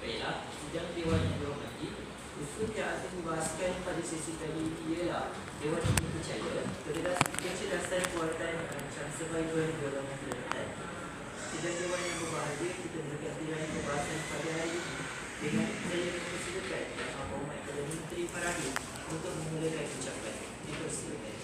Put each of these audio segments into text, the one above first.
baiklah, sidang Dewan yang dihormati, usul yang akan dibahaskan pada sesi kali ini ialah Dewan ini percaya kecerdasan kuatan merancang survival golongan rentan. Sidang Dewan yang berbahagia, kita berikan pilihan pembahasan pada hari ini dengan saya mempersilakan Yang Berhormat Ketua Menteri Farahdin untuk memulakan ucapan. Dipersilakan.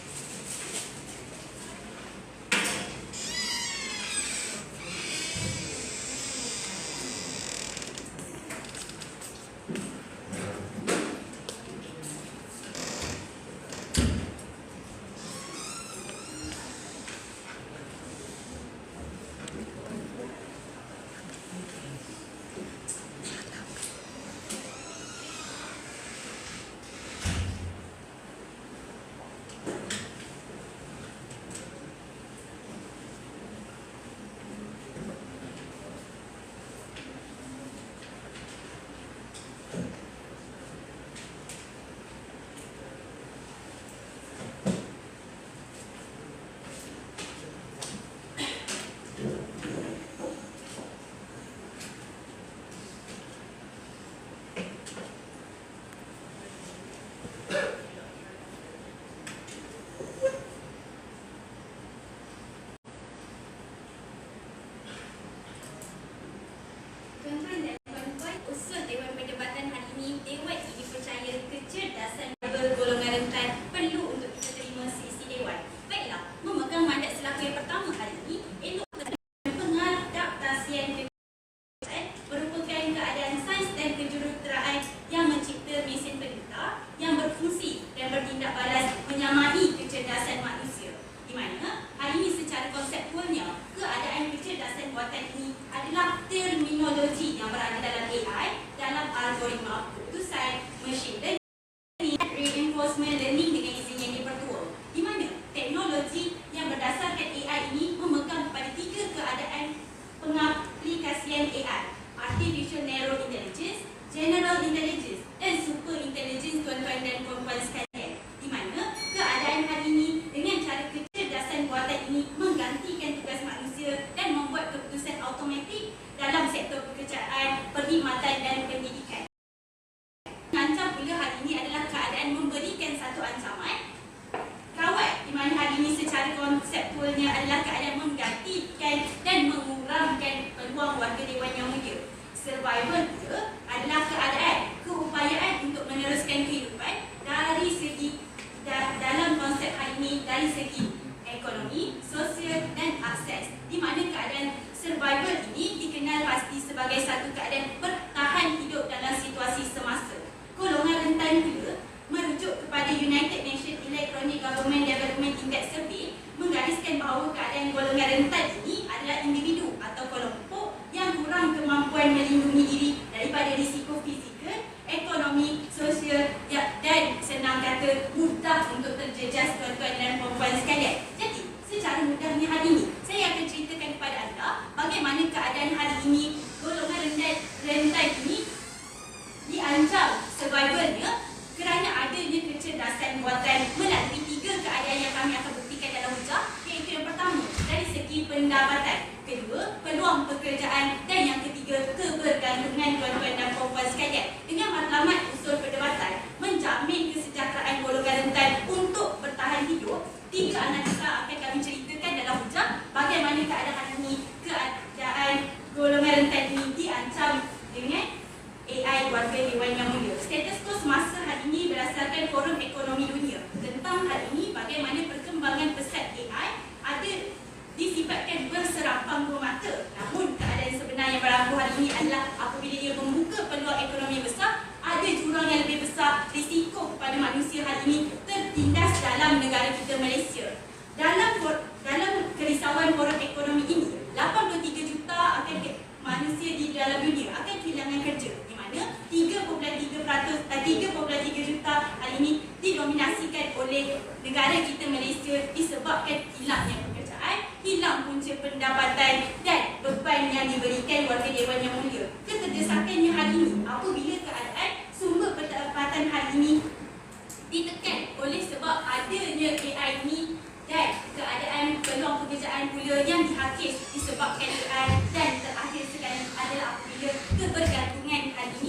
Disebabkan AI dan terakhir sekali adalah apabila kebergantungan hari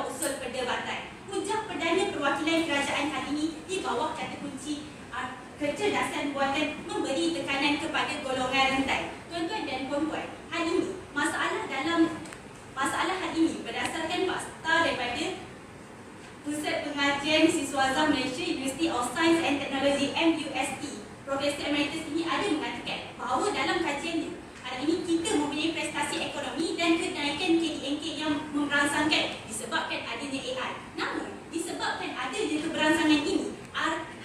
usul perdebatan. Hujah Perdana Perwakilan Kerajaan hari ini di bawah kata kunci kecerdasan buatan memberi tekanan kepada golongan rentan. Tuan-tuan dan puan-puan, hari ini masalah hari ini berdasarkan fakta daripada Pusat Pengajian Siswa Azam Malaysia, University of Science and Technology MUST, Profesor Emeritus ini ada mengatakan bahawa dalam kajiannya hari ini kita mempunyai prestasi ekonomi dan kenaikan KDNK yang merangsangkan disebabkan adanya AI. Namun disebabkan adanya keberangsangan ini,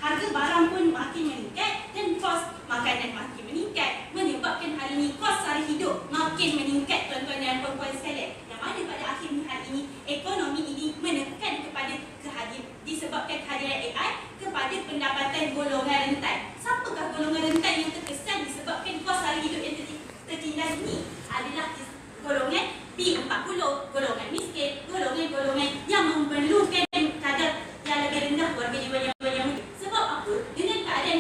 harga barang pun makin meningkat dan kos makanan makin meningkat, menyebabkan hari ini kos sara hidup makin meningkat, tuan-tuan dan puan-puan sekalian. Yang mana pada akhir hari ini ekonomi ini menekan kepada disebabkan kehadiran AI kepada pendapatan golongan rentan. Siapakah golongan rentan yang terkesan disebabkan kos sara hidup yang tertindas ini? Adalah golongan P40, golongan miskin, golongan-golongan yang memerlukan kadar yang lebih rendah warga jiwa yang muda. Sebab apa? Dengan keadaan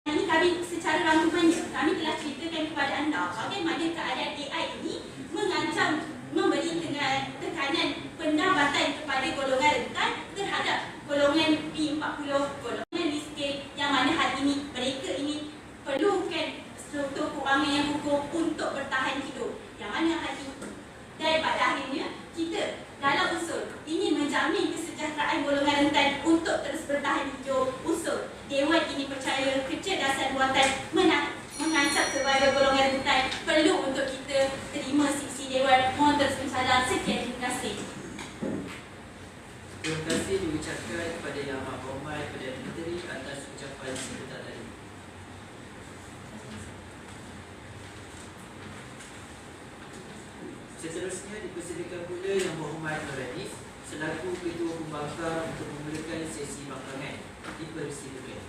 ini kami secara rangkumannya, kami telah ceritakan kepada anda bagaimana keadaan AI ini mengancam memberi tekanan pendapatan kepada golongan rentan terhadap golongan P40, golongan miskin, yang mana hari ini mereka ini perlukan struktur kewangan yang kukuh untuk bertahan hidup. Yang mana hari ini dan pada akhirnya kita dalam usul ingin menjamin kesejahteraan golongan rentan untuk terus bertahan hidup. Usul Dewan ini percaya kecerdasan buatan mengancam survival golongan rentan perlu untuk kita terima sisi Dewan. Mohon terus mencabar. Sekian, terima kasih. Terima kasih diucapkan kepada Yang Amat Berhormat Perdana Menteri atas ucapan sebentar tadi. Seterusnya dipersilakan pula Yang Berhormat Nuranis selaku Ketua Pembangkang untuk memulakan sesi bangkangan. Dipersilakan.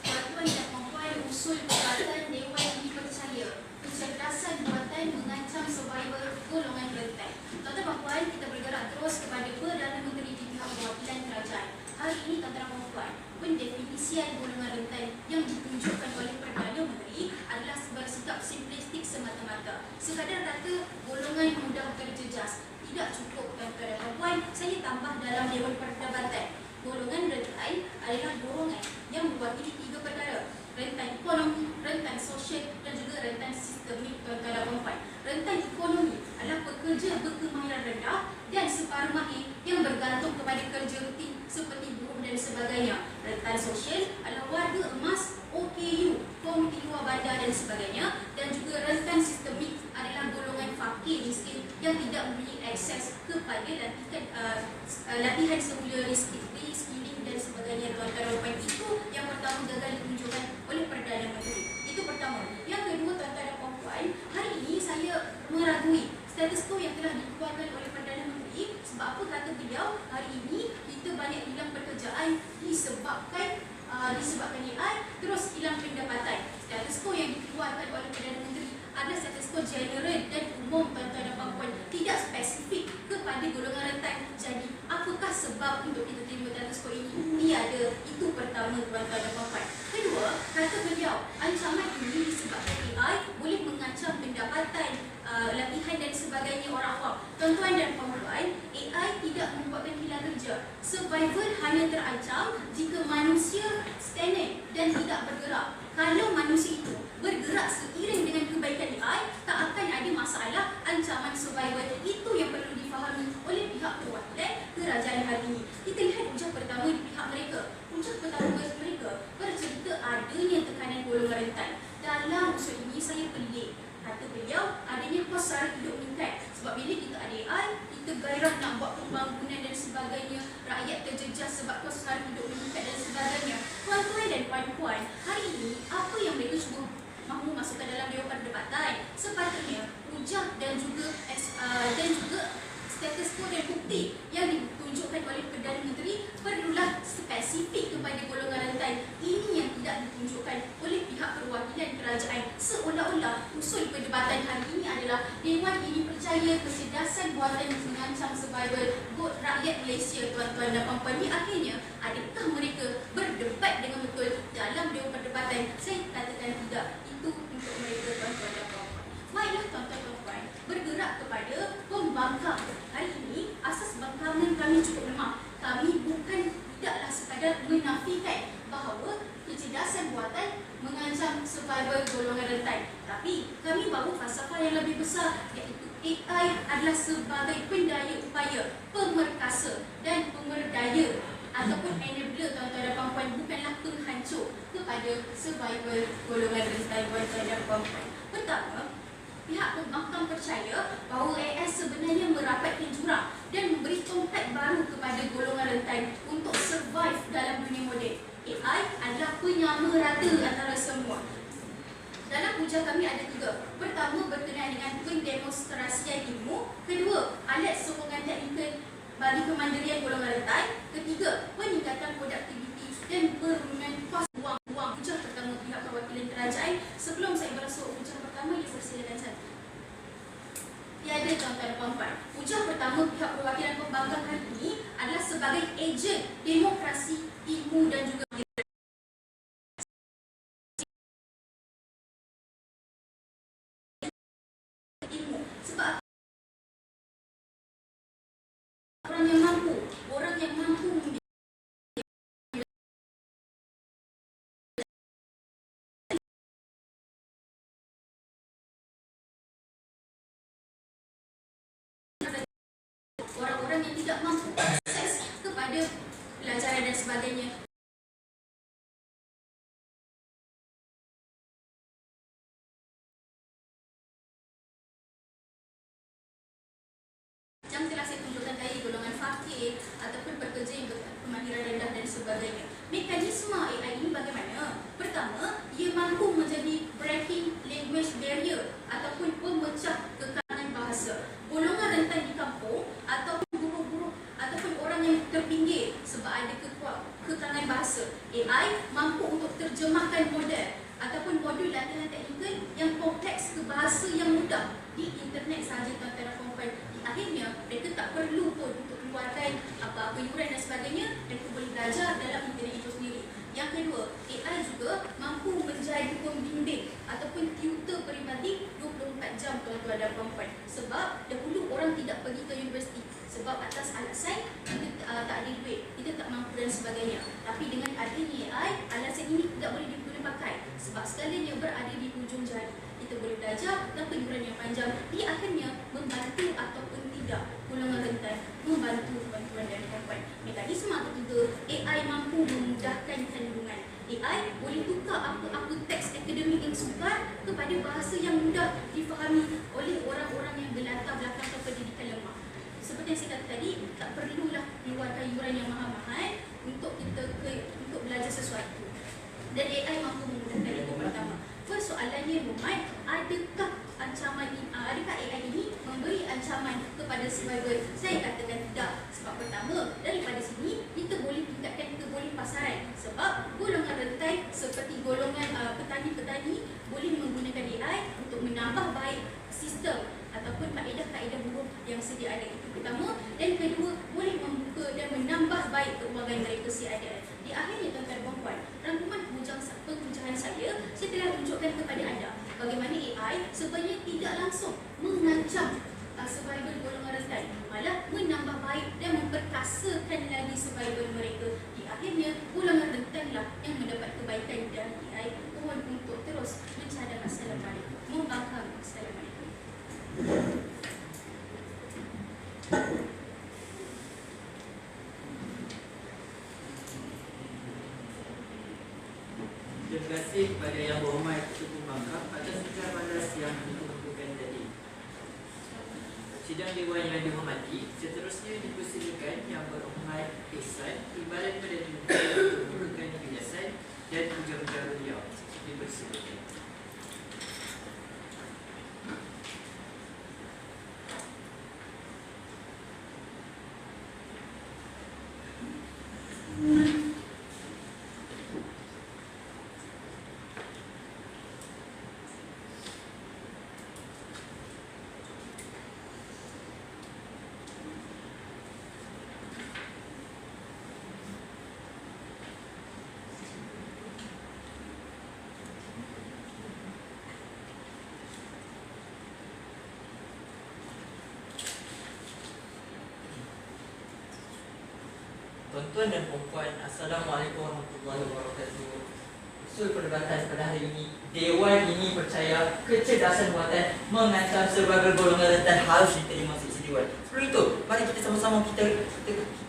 Tuan-tuan dan puan-puan, usul perkataan Dewan dipercaya kecerdasan buatan mengancam survival golongan rentan. Tuan-tuan dan puan, kita bergerak terus kepada Perdana Menteri di pihak perwakilan kerajaan. Hari ini tuan-tuan dan puan, pendefinisian golongan rentan yang ditunjukkan oleh Perdana Menteri adalah bersikap simplistik semata-mata. Sekadar kata golongan mudah terjejas. Tidak cukup, tuan-tuan dan puan. Saya tambah dalam Dewan Perdebatan. Golongan rentan adalah golongan yang mewakili 3 perkara: rentan ekonomi, rentan sosial dan juga rentan sistemik, tuan-tuan dan puan. Rentan ekonomi adalah pekerja berkemahiran rendah dan separuh mahir yang bergantung kepada kerja rutin seperti buruh dan sebagainya. Rentan sosial adalah warga emas, OKU, komiti luar bandar dan sebagainya. Dan juga rentan sistemik adalah golongan fakir miskin yang tidak mempunyai akses kepada latihan semula reskilling dan sebagainya, tuan-tuan dan puan. Itu yang pertama gagal ditunjukkan oleh Perdana Menteri. Itu pertama. Yang kedua, tuan-tuan dan puan, hari ini saya meragui status quo yang telah dikeluarkan oleh Perdana Menteri. Sebab apa kata beliau, hari ini kita banyak hilang pekerjaan disebabkan AI, terus hilang pendapatan. Status quo yang dikeluarkan oleh Perdana Menteri adalah status quo general dan umum, tuan-tuan dan puan, tidak spesifik kepada golongan rentan. Jadi apakah sebab untuk kita terima status quo ini? Tiada. Itu pertama, tuan-tuan dan puan. Kedua, kata beliau, ancaman ini disebabkan AI boleh mengancam pendapatan, latihan dan sebagainya orang awam. Tuan-tuan dan puan, AI tidak membuatkan hilang kerja. Survival hanya terancam jika manusia stagnant dan tidak bergerak. Kalau manusia itu bergerak seiring dengan kebaikan AI, tak akan ada masalah ancaman survival. Itu yang perlu difahami oleh pihak perwakilan kerajaan hari ini. Kita lihat hujah pertama di pihak mereka. Hujah pertama mereka bercerita adanya tekanan golongan rentan. Dalam usul ini saya pelik. Kata beliau, adanya kos sara hidup meningkat. Sebab bila kita ada AI, kita gairah nak buat pembangunan dan sebagainya. Rakyat terjejas sebab kos sara hidup meningkat dan sebagainya. Tuan-tuan dan puan-puan, hari ini apa yang mereka cuba mahu masukkan dalam Dewan Perdebatan? Sepatutnya hujah dan juga status quo dan bukti yang perwakilan kerajaan. Seolah-olah usul perdebatan hari ini adalah Dewan ini percaya kecerdasan buatan mengancam survival rakyat Malaysia, tuan-tuan dan puan-puan. Di akhirnya, adakah mereka berdebat dengan betul dalam Dewan Perdebatan? Saya katakan tidak. Itu untuk mereka, tuan-tuan dan puan-puan. Baiklah, tuan-tuan dan puan, bergerak kepada pembangkang. Hari ini, asas bangkangan kami cukup lemah. Kami tidaklah sekadar menafikan bahawa kecerdasan buatan mengancam survival golongan rentan. Tapi kami bawa falsafah yang lebih besar, iaitu AI adalah sebagai pendaya upaya, pemerkasa dan pemerdaya ataupun enabler, tuan-tuan dan puan-puan, bukanlah penghancur kepada survival golongan rentan, tuan-tuan dan puan-puan. Pertama, pihak pembangkang percaya bahawa AI sebenarnya merapatkan jurang dan memberi tongkat baru kepada golongan rentan untuk survive dalam dunia moden. AI adalah penyama rata antara semua. Dalam hujah kami ada 3. Pertama, berkenaan dengan pendemonstrasian ilmu. Kedua, alat sokongan teknikal bagi kemandirian golongan rentan. Ketiga, peningkatan produktiviti dan bermanfaat wang. Hujah pertama pihak perwakilan kerajaan. Sebelum saya berasuk hujah pertama, dipersilakan saya. Tiada, tuan-tuan dan puan-puan. Hujah pertama pihak perwakilan pembangkang hari ini adalah sebagai ejen demokrasi, ilmu dan juga ilmu. Sebab orang yang mampu orang-orang yang tidak mampu akses kepada pelajaran dan sebagainya. Yang telah saya tunjukkan tadi, golongan fakir ataupun pekerja yang berkemahiran rendah dan sebagainya. Mekanisme AI ini bagaimana? Pertama, ia mampu menjadi breaking language barrier ataupun pemecah kekangan bahasa. Golongan rentan di kampung ataupun guru-guru ataupun orang yang terpinggir sebab ada kekangan bahasa, AI mampu untuk terjemahkan model ataupun modul latihan teknikal yang kompleks ke bahasa yang mudah di internet sahaja, tuan-tuan dan puan-puan. Di akhirnya, mereka tak perlu pun untuk keluarkan apa-apa yuran dan sebagainya. Mereka boleh belajar dalam internet itu sendiri. Yang kedua, AI juga mampu menjadi pembimbing ataupun tutor peribadi 24 jam, tuan-tuan dan puan-puan. Sebab dahulu orang tidak pergi ke universiti sebab atas alasan kita tak ada duit, kita tak mampu dan sebagainya. Tapi dengan adanya AI, alasan ini tidak boleh diguna pakai sebab sekalinya berada di hujung jari. Kita boleh belajar tanpa yuran yang panjang. Di akhirnya membantu ataupun tidak golongan rentan, membantu, tuan-tuan dan puan-puan. Mekanisme ketiga, AI mampu memudahkan kandungan. AI boleh tukar apa-apa teks akademik yang sukar kepada bahasa yang mudah difahami oleh orang-orang yang berlatar belakang atau pendidikan lemah. Seperti yang saya kata tadi, tak perlulah keluarkan yuran yang mahal-mahal untuk untuk belajar sesuatu. Dan AI mampu memudahkan itu pertama. Persoalannya, Muhammad, adakah AI ini memberi ancaman kepada survival? Saya katakan tidak. Sebab pertama, daripada sini kita boleh tingkatkan, kita boleh pasaran. Sebab golongan rentan seperti golongan petani-petani boleh menggunakan AI untuk menambah baik sistem ataupun kaedah-kaedah buruh yang sedia ada. Itu pertama. Dan kedua, boleh membuka dan menambah baik keuangan mereka sedia. Di akhirnya, tuan-tuan dan puan-puan, rangkuman penghujaan saya telah tunjukkan kepada anda bagaimana AI sebenarnya tidak langsung mengancam survival golongan rentan, malah menambah baik dan memperkasakan lagi survival mereka. Di akhirnya, golongan rentanlah yang mendapat kebaikan dari AI. Mohon untuk terus mencadang. Assalamualaikum. Membangkang. Assalamualaikum. Terima kasih kepada Yang Berhormat Ketua Pembangkang atas ucapan balas yang dikemukakan tadi. Sidang Dewan yang dihormati, seterusnya dipersilakan Yang Berhormat Ihsan, Timbalan Perdana Menteri untuk memberikan penjelasan dan ujar-ujar beliau. Dipersilakan. Tuan-tuan dan puan-puan, Assalamualaikum warahmatullahi wabarakatuh. Usul perdebatan pada hari ini, Dewan ini percaya kecerdasan buatan mengancam sebagai golongan rentan harus diterima sisi Dewan. Sebelum itu, mari kita sama-sama kita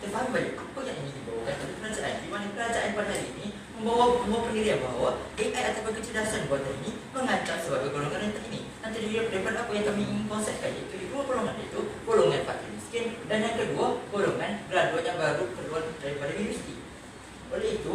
faham balik apa yang ingin dibawakan oleh kerajaan, di mana kerajaan pada hari ini membawa pendirian bahawa AI ataupun kecerdasan buatan ini mengancam sebagai golongan rentan ini. Nanti daripada apa yang kami ingin konsepkan, iaitu dua golongan itu, golongan fakir miskin, dan yang kedua, golongan graduat yang baru keluar daripada universiti. Oleh itu,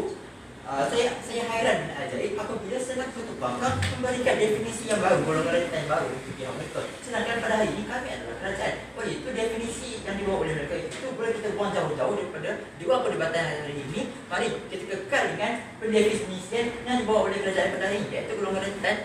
saya hairan dan ajaib apabila selaku Ketua Bangkang memberikan definisi yang baru, golongan rentan yang baru untuk pihak mereka. Sedangkan pada hari ini kami adalah kerajaan. Oleh itu, definisi yang dibawa oleh mereka itu boleh kita buang jauh-jauh daripada dua perdebatan hari ini. Mari kita kekal dengan pendefinisian yang dibawa oleh kerajaan pada hari ini, iaitu golongan rentan,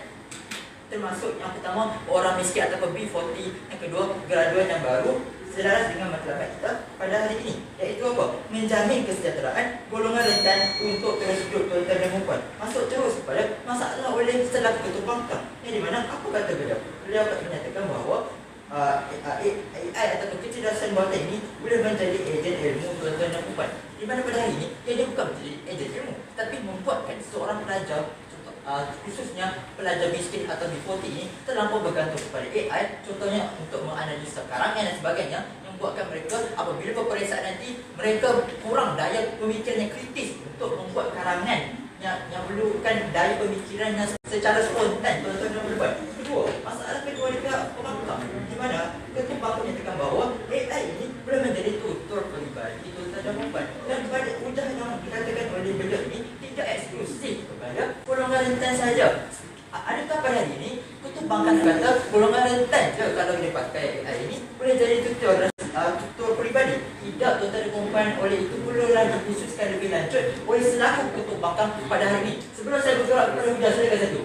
termasuk yang pertama orang miskin ataupun B40, yang kedua graduat yang baru, selaras dengan matlamat kita pada hari ini, iaitu apa? Menjamin kesejahteraan golongan rentan untuk terus hidup tuan-tuan dan puan. Masuk terus kepada masalah oleh selaku Ketua Bangkang, yang di mana apa kata beliau? Beliau menyatakan bahawa AI atau kecerdasan buatan ini boleh menjadi ejen ilmu tuan-tuan dan puan. Di mana pada hari ini dia bukan menjadi ejen ilmu, tapi membuatkan seorang pelajar, khususnya pelajar miskin atau B40 ini terlampau bergantung kepada AI, contohnya untuk menganalisa karangan dan sebagainya, yang buatkan mereka apabila peperiksaan nanti mereka kurang daya pemikiran yang kritis untuk membuat karangan yang perlukan daya pemikiran yang secara spontan tuan-tuan dan puan. Kedua, masalah kedua di pihak pembangkang, di mana Ketua Bangkang menyatakan bahawa AI ini boleh menjadi tutor peribadi tuan-tuan dan puan, dan pada udah yang dikatakan oleh beliau ini tidak eksklusif kepada golongan rentan saja. Adakah pada hari ini Ketua Bangkang kata golongan rentan je kalau dia pakai AI ini boleh jadi tutor peribadi? Tidak tuan-tuan dan puan. Oleh itu perlulah dikhususkan lebih lanjut oleh selaku Ketua Bangkang pada hari ini. Sebelum saya bergerak kepada hujah, saya kata satu.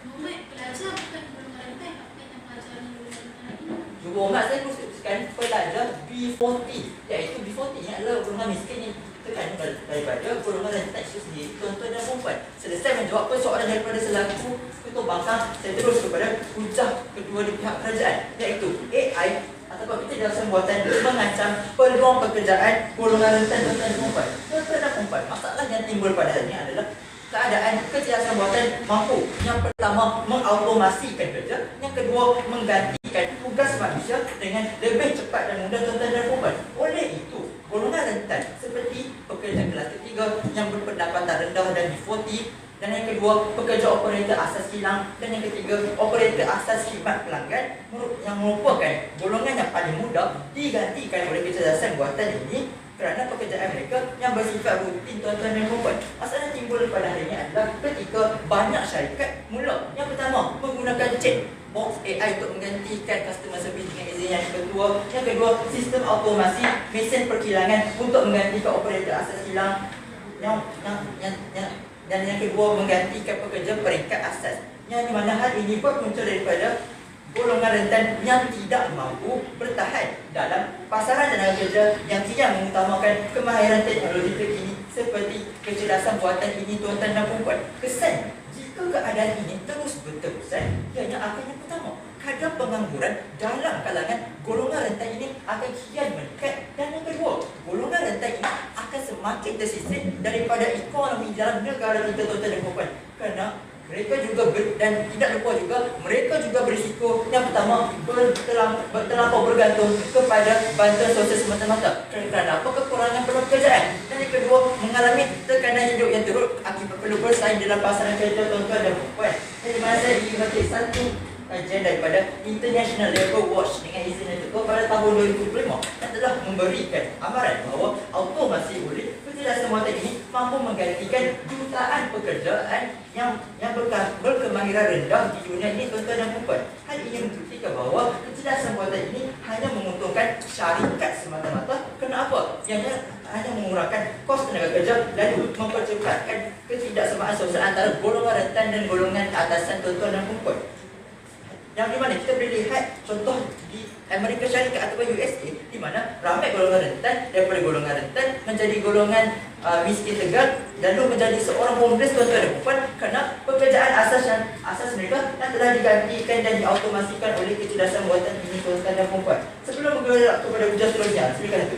Muhammad, pelajar bukan golongan rentan, apa yang pelajar ni golongan rentan ini? Muhammad, saya khususkan pelajar B40, iaitu B40 ini adalah golongan miskin yang tekan daripada golongan rentan itu sendiri tuan-tuan dan puan. Selesai menjawab persoalan daripada selaku Ketua Bangkang, saya terus kepada hujah kedua di pihak kerajaan, iaitu AI ataupun kecerdasan buatan mengancam peluang pekerjaan golongan rentan tuan-tuan dan puan. Tuan-tuan dan puan, masalah yang timbul pada hari ini adalah keadaan kecerdasan buatan mampu yang pertama mengautomasikan kerja, yang kedua menggantikan tugas manusia dengan lebih cepat dan mudah tuan-tuan dan puan. Oleh itu, golongan rentan seperti pekerja kelas ketiga yang berpendapatan rendah dan B40, dan yang kedua pekerja operator asas kilang, dan yang ketiga operator asas khidmat pelanggan, yang merupakan golongan yang paling mudah digantikan oleh kecerdasan buatan ini kerana pekerjaan mereka yang bersifat rutin tuan-tuan dan puan. Masalah timbul pada hari ini adalah ketika banyak syarikat mula yang pertama menggunakan chatbox AI untuk menggantikan customer service dengan izin yang kedua, sistem automasi mesin perkilangan untuk menggantikan operator asas kilang, dan yang kedua menggantikan pekerja peringkat asas, yang di mana hal ini berpunca daripada golongan rentan yang tidak mampu bertahan dalam pasaran tenaga kerja yang tidak mengutamakan kemahiran teknologi terkini seperti kecerdasan buatan ini tuan-tuan dan puan. Kesan jika keadaan ini terus berterusan, ianya akan yang pertama, kadar pengangguran dalam kalangan golongan rentan ini akan kian meningkat, dan yang kedua, golongan rentan ini akan semakin tersisih daripada ekonomi dalam negara kita tuan-tuan dan puan, kerana mereka juga dan tidak lupa juga mereka juga berisiko yang pertama terlampau bergantung kepada bantuan sosial semata-mata kerana apa? Kekurangan pekerjaan, dan yang kedua mengalami tekanan hidup yang turut akibat perlu bersaing dalam pasaran kerja tuan-tuan dan puan. Jadi mana saya ingin mengutip satu kajian daripada International Labour Watch dengan izin yang ketua pada tahun 2005 yang telah memberikan amaran bahawa automasi oleh kecerdasan buatan ini mampu menggantikan jutaan pekerjaan yang berkemahiran rendah di dunia ini tuan-tuan dan puan. Hal ini membuktikan bahawa kecerdasan buatan ini hanya menguntungkan syarikat semata-mata. Kenapa? Yang hanya mengurangkan kos tenaga kerja dan mempercepatkan ketidaksamaan sosial antara golongan rentan dan golongan atasan tuan-tuan dan puan. Yang di mana kita boleh lihat contoh di Amerika Syarikat atau USA, di mana ramai golongan rentan daripada golongan rentan menjadi golongan miskin tegal, lalu menjadi seorang homeless tuan-tuan dan puan kerana pekerjaan asas mereka yang telah digantikan dan diautomasikan oleh kecerdasan buatan ini tuan-tuan dan puan. Sebelum bergerak kepada hujah seterusnya, silakan tu.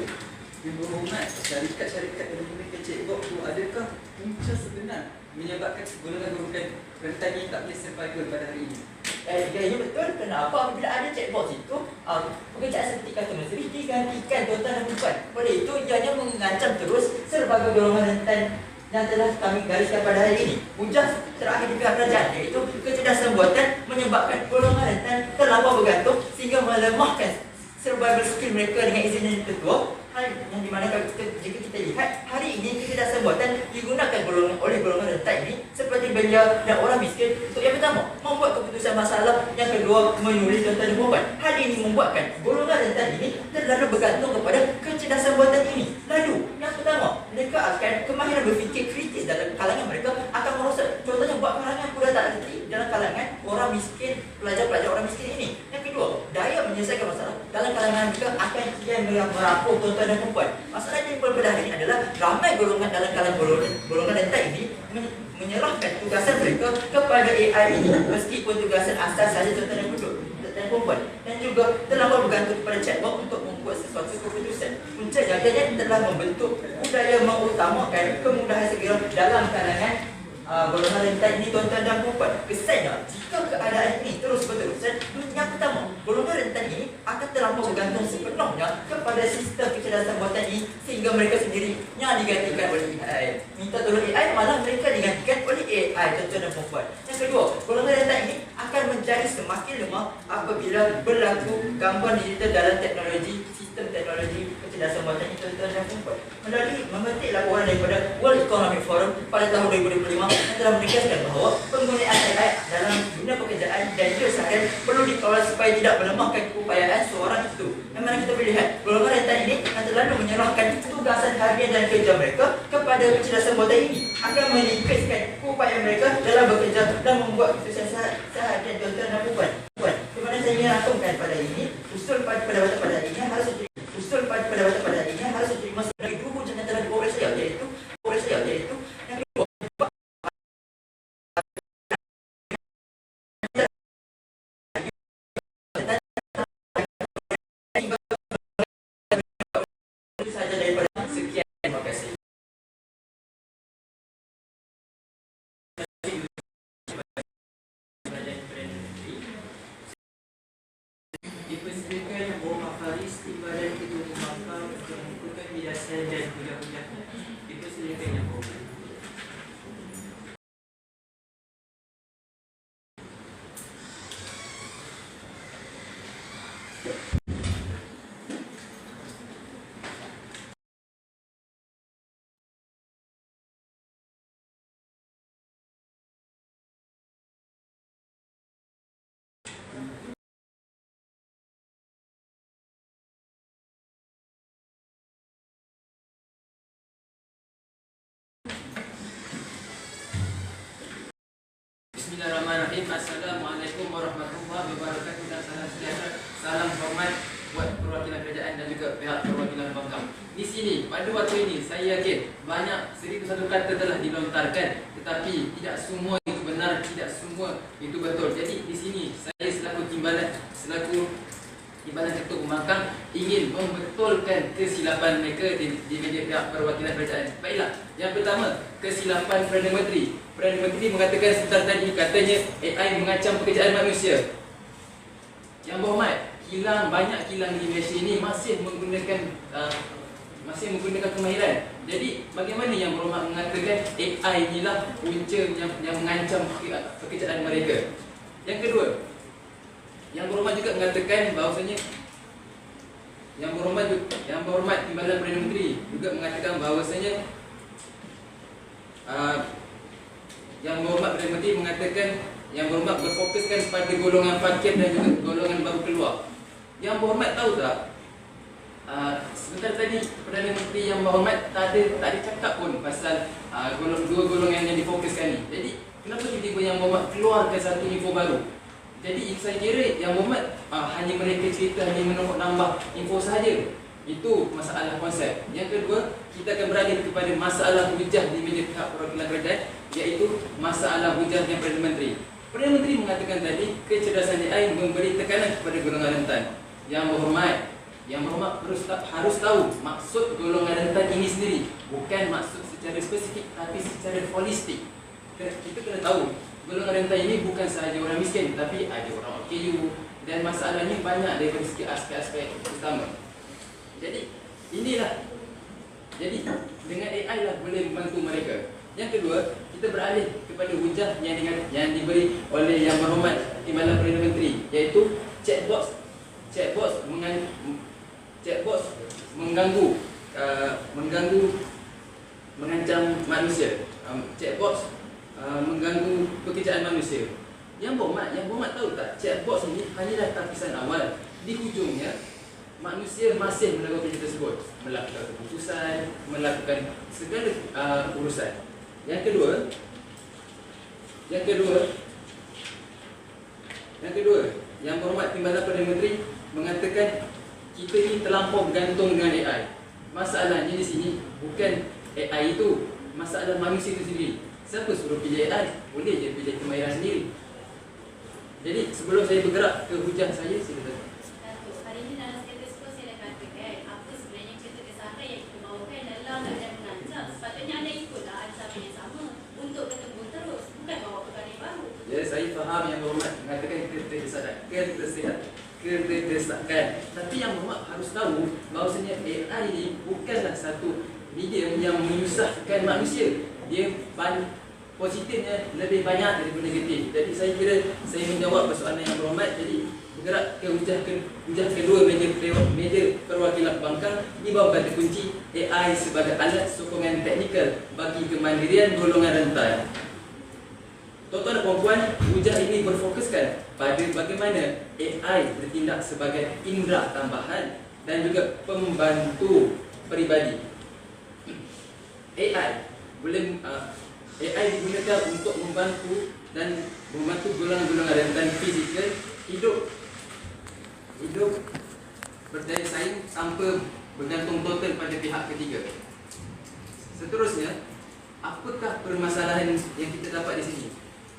Yang berhormat, syarikat-syarikat yang memiliki chatbot tu adakah punca sebenar menyebabkan golongan rentan ini tak boleh survival pada hari ini? Ya betul. Kenapa apabila ada chatbot itu, pekerjaan seperti customer service digantikan tuan-tuan dan puan. Oleh itu, ianya mengancam terus sebagai golongan rentan yang telah kami gariskan pada hari ini. Punca terakhir di pihak kerajaan, iaitu kecerdasan buatan menyebabkan golongan rentan terlampau bergantung sehingga melemahkan survival skill mereka dengan izin yang tertua. Hal yang dimana jika kita lihat hari ini kecerdasan buatan digunakan oleh golongan rentan ini seperti belia dan orang miskin untuk yang pertama membuat keputusan masalah, yang kedua menulis tuan-tuan dan puan. Hal ini membuatkan golongan rentan ini terlalu bergantung kepada kecerdasan buatan ini. Lalu yang pertama, mereka akan kemahiran berfikir kritis dalam kalangan mereka akan merosot. Contohnya buat kalangan budak tak reti dalam kalangan orang miskin, pelajar-pelajar orang miskin ini. Yang kedua, daya menyelesaikan masalah dalam kalangan mereka akan kian merapuh tuan-tuan dan puan. Masalah yang pada hari ini adalah ramai golongan dalam kalangan golongan rentan ini menyerahkan tugasan mereka kepada AI ini, meskipun tugasan asas saja tuan-tuan dan puan, dan juga terlalu bergantung kepada chatbot untuk membuat sesuatu keputusan. Punca jadinya telah membentuk budaya mengutamakan kemudahan segera dalam kalangan golongan rentan ini tuan-tuan dan puan. Kesannya, jika keadaan ini terus berterusan, yang pertama, golongan rentan ini akan terlampau bergantung sepenuhnya kepada sistem kecerdasan buatan ini sehingga mereka sendiri yang digantikan oleh AI. Minta tolong AI, malah mereka digantikan oleh AI tuan-tuan dan puan. Yang kedua, golongan rentan ini akan menjadi semakin lemah apabila berlaku gangguan digital dalam sistem teknologi kecerdasan buatan ini tuan-tuan dan puan. Melalui memetik laporan daripada World Economic Forum pada tahun 2025 yang telah menegaskan bahawa penggunaan AI dalam dunia pekerjaan dan hidup seharian perlu dikawal supaya tidak melemahkan keupayaan seorang itu. Yang mana kita boleh lihat golongan rentan ini yang terlalu menyerahkan tugasan harian dan kerja mereka kepada kecerdasan buatan ini akan menipiskan keupayaan mereka dalam bekerja dan membuat keputusan seharian tuan-tuan dan puan. Di mana saya ingin rangkumkan pada ini, usul pada pendapatan pada hari ini harus diterima sebagai dua hujah yang telah dibawa saya, iaitu yang kedua, saja daripada sekian. Terima kasih. Dipersilakan Muhammad Faris di Badan Ketua Mahkamah untuk melakukan bidasan dan hujah-hujahnya. Dipersilakan Yang Berhormat. Bismillahirrahmanirrahim. Assalamualaikum warahmatullahi wabarakatuh dan salam sejahtera. Salam hormat buat perwakilan kerajaan dan juga pihak perwakilan bangkang. Di sini pada waktu ini saya yakin banyak 101 kata telah dilontarkan, tetapi tidak semua itu benar, tidak semua itu betul. Jadi di sini saya selaku timbalan Ketua Pembangkang ingin membetulkan kesilapan mereka di meja pihak perwakilan kerajaan. Baiklah, yang pertama, kesilapan Perdana Menteri. Perdana Menteri mengatakan sebentar tadi katanya AI mengancam pekerjaan manusia. Yang berhormat, banyak kilang di Malaysia ini masih menggunakan kemahiran. Jadi bagaimana Yang Berhormat mengatakan AI inilah punca yang mengancam pekerjaan mereka? Yang kedua, Yang Berhormat juga mengatakan bahawasanya Yang Berhormat Timbalan Perdana Menteri juga mengatakan bahawasanya Yang Berhormat Perdana Menteri mengatakan Yang Berhormat berfokuskan pada golongan fakir dan juga golongan baru keluar. Yang Berhormat tahu tak, sebentar tadi Perdana Menteri Yang Berhormat tak ada cakap pun pasal dua golongan yang difokuskan ni. Jadi kenapa tiba-tiba Yang Berhormat keluarkan satu info baru? Jadi saya kira Yang Berhormat hanya mereka cerita, hanya menambah info sahaja. Itu masalah konsep. Yang kedua, kita akan beralih kepada masalah hujah di meja pihak perwakilan kerajaan, iaitu masalah hujah yang Perdana Menteri. Perdana Menteri mengatakan tadi kecerdasan AI memberi tekanan kepada golongan rentan. Yang Berhormat, Yang berhormat harus tahu maksud golongan rentan ini sendiri, bukan maksud secara spesifik tapi secara holistik. Kita kena tahu golongan rentan ini bukan sahaja orang miskin, tapi ada orang OKU, dan masalahnya banyak daripada segi aspek-aspek utama. Jadi inilah, jadi dengan AI lah boleh membantu mereka. Yang kedua, kita beralih kepada hujah yang diberi oleh Yang Berhormat Timbalan Perdana Menteri, iaitu chatbots mengancam manusia. Chatbots mengganggu pekerjaan manusia. Yang berhormat tahu tak, chatbots ini hanyalah tapisan awal. Di hujungnya manusia masih melakukan kerja tersebut, melakukan keputusan, melakukan segala urusan. Yang kedua, Yang Berhormat Timbalan Perdana Menteri mengatakan kita ini terlampau bergantung dengan AI. Masalahnya di sini bukan AI itu, masalah manusia itu sendiri. Siapa suruh pilih AI? Boleh je pilih kemahiran sendiri. Jadi sebelum saya bergerak ke hujah saya, silakan. Datuk, hari ini dalam status quo saya dah katakan apa sebenarnya kesan yang kita bawakan dalam keadaan mengancam. Sepatutnya anda ikutlah ancaman yang sama untuk bertemu terus, bukan bawa perkara yang baru. Ya, saya faham Yang Berhormat mengatakan keterdesakan. Tapi Yang Berhormat harus tahu bahawasanya AI ini bukanlah satu medium yang menyusahkan manusia. Dia positifnya lebih banyak daripada negatif. Jadi saya kira saya menjawab persoalan Yang Berhormat. Jadi bergerak ke hujah kedua meja perwakilan pembangkang. Di bawah kata kunci AI sebagai alat sokongan teknikal bagi kemandirian golongan rentan. Tuan-tuan dan puan-puan, hujah ini berfokuskan pada bagaimana AI bertindak sebagai indera tambahan dan juga pembantu peribadi. AI digunakan untuk membantu golongan-golongan rentan fizikal hidup berdaya saing tanpa bergantung total pada pihak ketiga. Seterusnya, apakah permasalahan yang kita dapat di sini?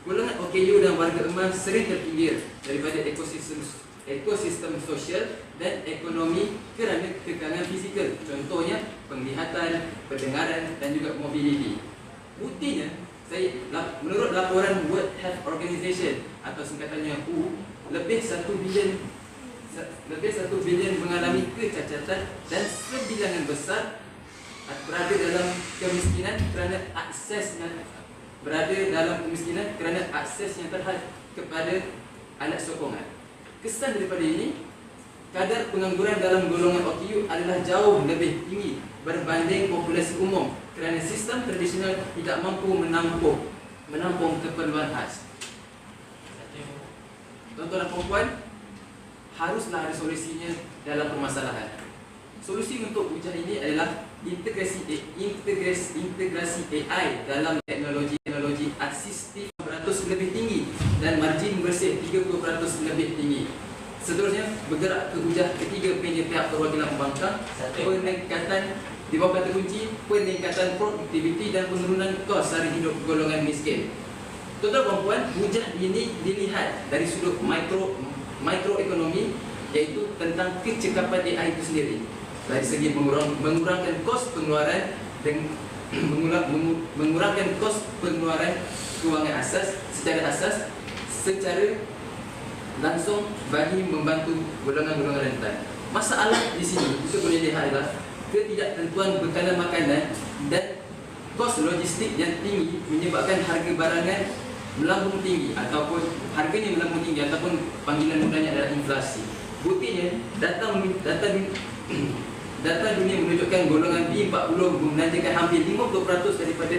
Golongan OKU dan warga emas sering terpinggir daripada ekosistem sosial dan ekonomi kerana kekangan fizikal. Contohnya penglihatan, pendengaran dan juga mobiliti. Buktinya, menurut laporan World Health Organization atau singkatannya WHO, lebih 1 bilion mengalami kecacatan dan sebilangan besar berada dalam kemiskinan kerana akses yang terhad kepada alat sokongan. Kesan daripada ini, kadar pengangguran dalam golongan OKU adalah jauh lebih tinggi berbanding populasi umum kerana sistem tradisional tidak mampu menampung keperluan khas. Tuan-tuan dan puan-puan, haruslah ada solusinya dalam permasalahan. Solusi untuk hujah ini adalah integrasi AI dalam teknologi asistif 100% lebih tinggi dan margin bersih 30% lebih tinggi. Seterusnya, bergerak ke hujah ketiga pihak perwakilan pembangkang, peningkatan di bawah kata kunci, peningkatan produktiviti dan penurunan kos sara hidup golongan miskin. Tuan-tuan dan puan, hujah ini dilihat dari sudut mikroekonomi, iaitu tentang kecekapan AI itu sendiri. Dari segi mengurangkan kos pengeluaran dan mengurangkan kos pengeluaran kewangan secara langsung bagi membantu golongan-golongan rentan. Masalah di sini kita boleh lihat adalah ketidaktentuan bekalan makanan dan kos logistik yang tinggi menyebabkan harga barangan melambung tinggi ataupun harganya melambung tinggi ataupun panggilan mudahnya adalah inflasi. Buktinya data dunia menunjukkan golongan B40 membelanjakan hampir 50% daripada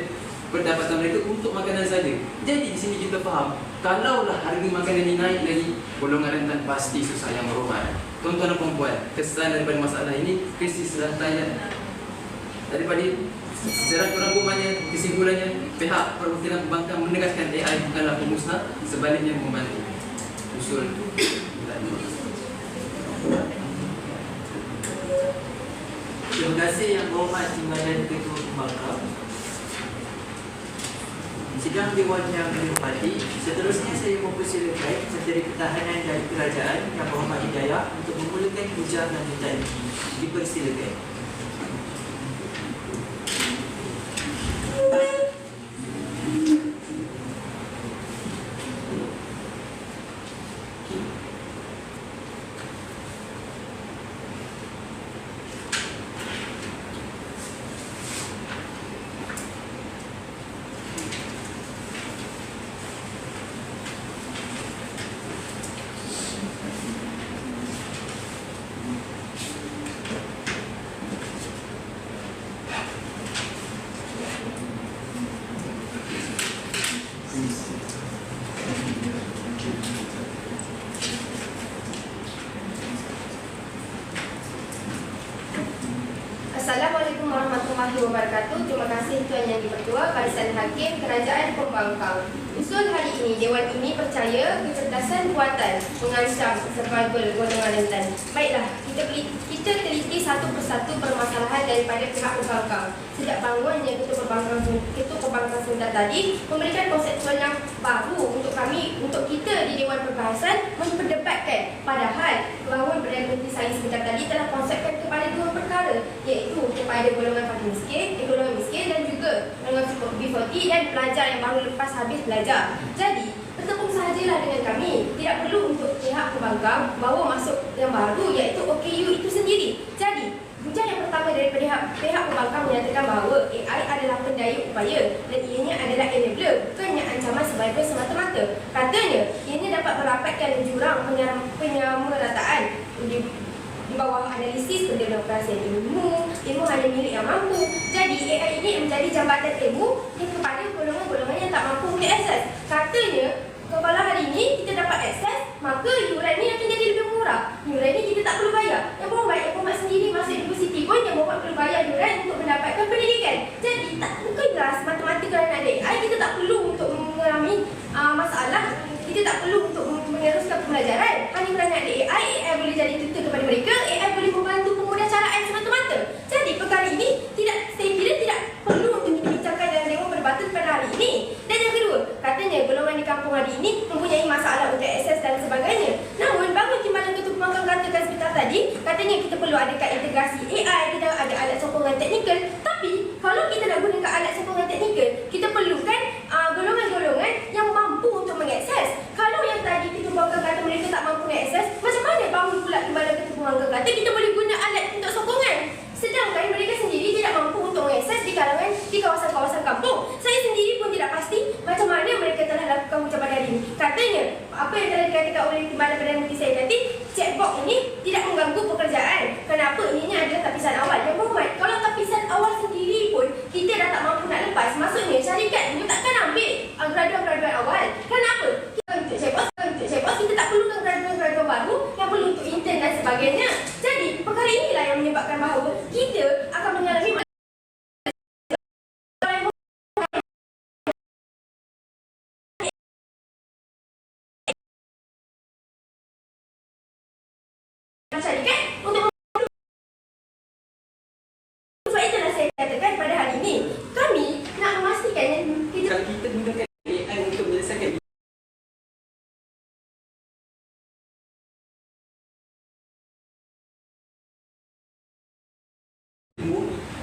pendapatan mereka untuk makanan saja. Jadi di sini kita faham, kalaulah harga makanan ini naik lagi, golongan rentan pasti susah. Yang berhormat, tuan-tuan dan puan-puan, kesan daripada masalah ini, krisis rantaian daripada secara kerangkumannya, kesimpulannya, pihak perwakilan pembangkang menegaskan AI bukanlah pemusnah, sebaliknya membantu usul. Terima kasih Yang Berhormat Timbalan Ketua Pembangkang. Sidang Dewan yang dihormati, seterusnya saya saya mempersilakan Menteri Pertahanan dan Kerajaan Yang Berhormat Hidayah untuk memulakan hujah lanjutan ini. Dipersilakan. Assalamualaikum warahmatullahi wabarakatuh. Terima kasih Tuan Yang di-Pertua, Barisan Hakim Kerajaan Pembangkang. Usul hari ini, Dewan ini percaya kecerdasan buatan mengancam survival golongan rentan. Baiklah, kita teliti satu persatu permasalahan daripada pihak pembangkang. Sejak bangunnya Ketua Pembangkang sebentar tadi memberikan konseptual yang baru untuk kami, untuk kita di Dewan Perbahasan memperdebatkan. Padahal bangun Perdana Menteri saya sebentar tadi telah konsepkan kepada dua perkara, iaitu kepada golongan fakir miskin, golongan miskin dan juga golongan B40 dan pelajar yang baru lepas habis belajar. Jadi, bertepung sahajalah dengan kami. Tidak perlu untuk pihak pembangkang bawa masuk yang baru, iaitu OKU itu sendiri. Jadi, hujah yang pertama daripada pihak pembangkang menyatakan bahawa AI adalah pendaya upaya dan ianya adalah enabler, bukannya ancaman survival semata-mata. Katanya, ianya dapat merapatkan jurang penyamarataan di bawah analisis pendemokrasian ilmu hanya milik yang mampu. Jadi AI ini menjadi jambatan ilmu kepada golongan-golongan yang tak mampu untuk akses. Katanya, kalau hari ini kita dapat akses, maka yuran ni akan jadi lebih murah. Yuran ni kita tak perlu bayar. Yang Berhormat sendiri masuk universiti pun Yang Berhormat perlu bayar yuran untuk mendapatkan pendidikan. Jadi bukanlah semata-mata kerana ada AI kita tak perlu untuk mengalami masalah. Kita tak perlu untuk meneruskan pembelajaran. Hanya kerana ada AI boleh jadi tutor kepada mereka. AI boleh membantu pemudah caraan semata-mata. Jadi perkara ini saya kira tidak perlu untuk kita bincangkan dalam Dewan Perbatas pada hari ini. Dan yang kedua, katanya golongan di kampung hari ini mempunyai masalah untuk akses dan sebagainya. Namun bangun timbalan Ketua Pembangkang katakan sebentar tadi, katanya kita perlu adakan integrasi AI, kita ada alat sokongan teknikal. Tapi kalau kita nak gunakan alat sokongan teknikal, kita perlukan golongan-golongan yang mampu untuk mengakses. Kalau yang tadi Ketua Pembangkang kata mereka tak mampu mengakses, macam mana bangun pula timbalan Ketua Pembangkang kata kita boleh guna alat untuk sokongan, sedangkan mereka sendiri tidak mampu untuk mengakses di kawasan-kawasan kampung. Saya sendiri pun tidak pasti macam mana mereka telah lakukan hujah pada hari ini. Katanya, apa yang telah dikatakan oleh timbalan Perdana Menteri saya tadi, chatbot ini tidak mengganggu pekerjaan. Kenapa? Ianya adalah tapisan awal. Yang Berhormat, kalau tapisan awal sendiri pun kita dah tak mampu nak lepas, maksudnya syarikat pun takkan ambil graduan-graduan awal. Kenapa? Untuk chatbot kita tak perlukan graduan-graduan baru yang perlu untuk intern dan sebagainya. Jadi, perkara inilah yang menyebabkan bahawa kita akan mengalami syarikat untuk sebab itulah saya katakan pada hari ini kami nak memastikan yang Kalau kita gunakan AI untuk menyelesaikan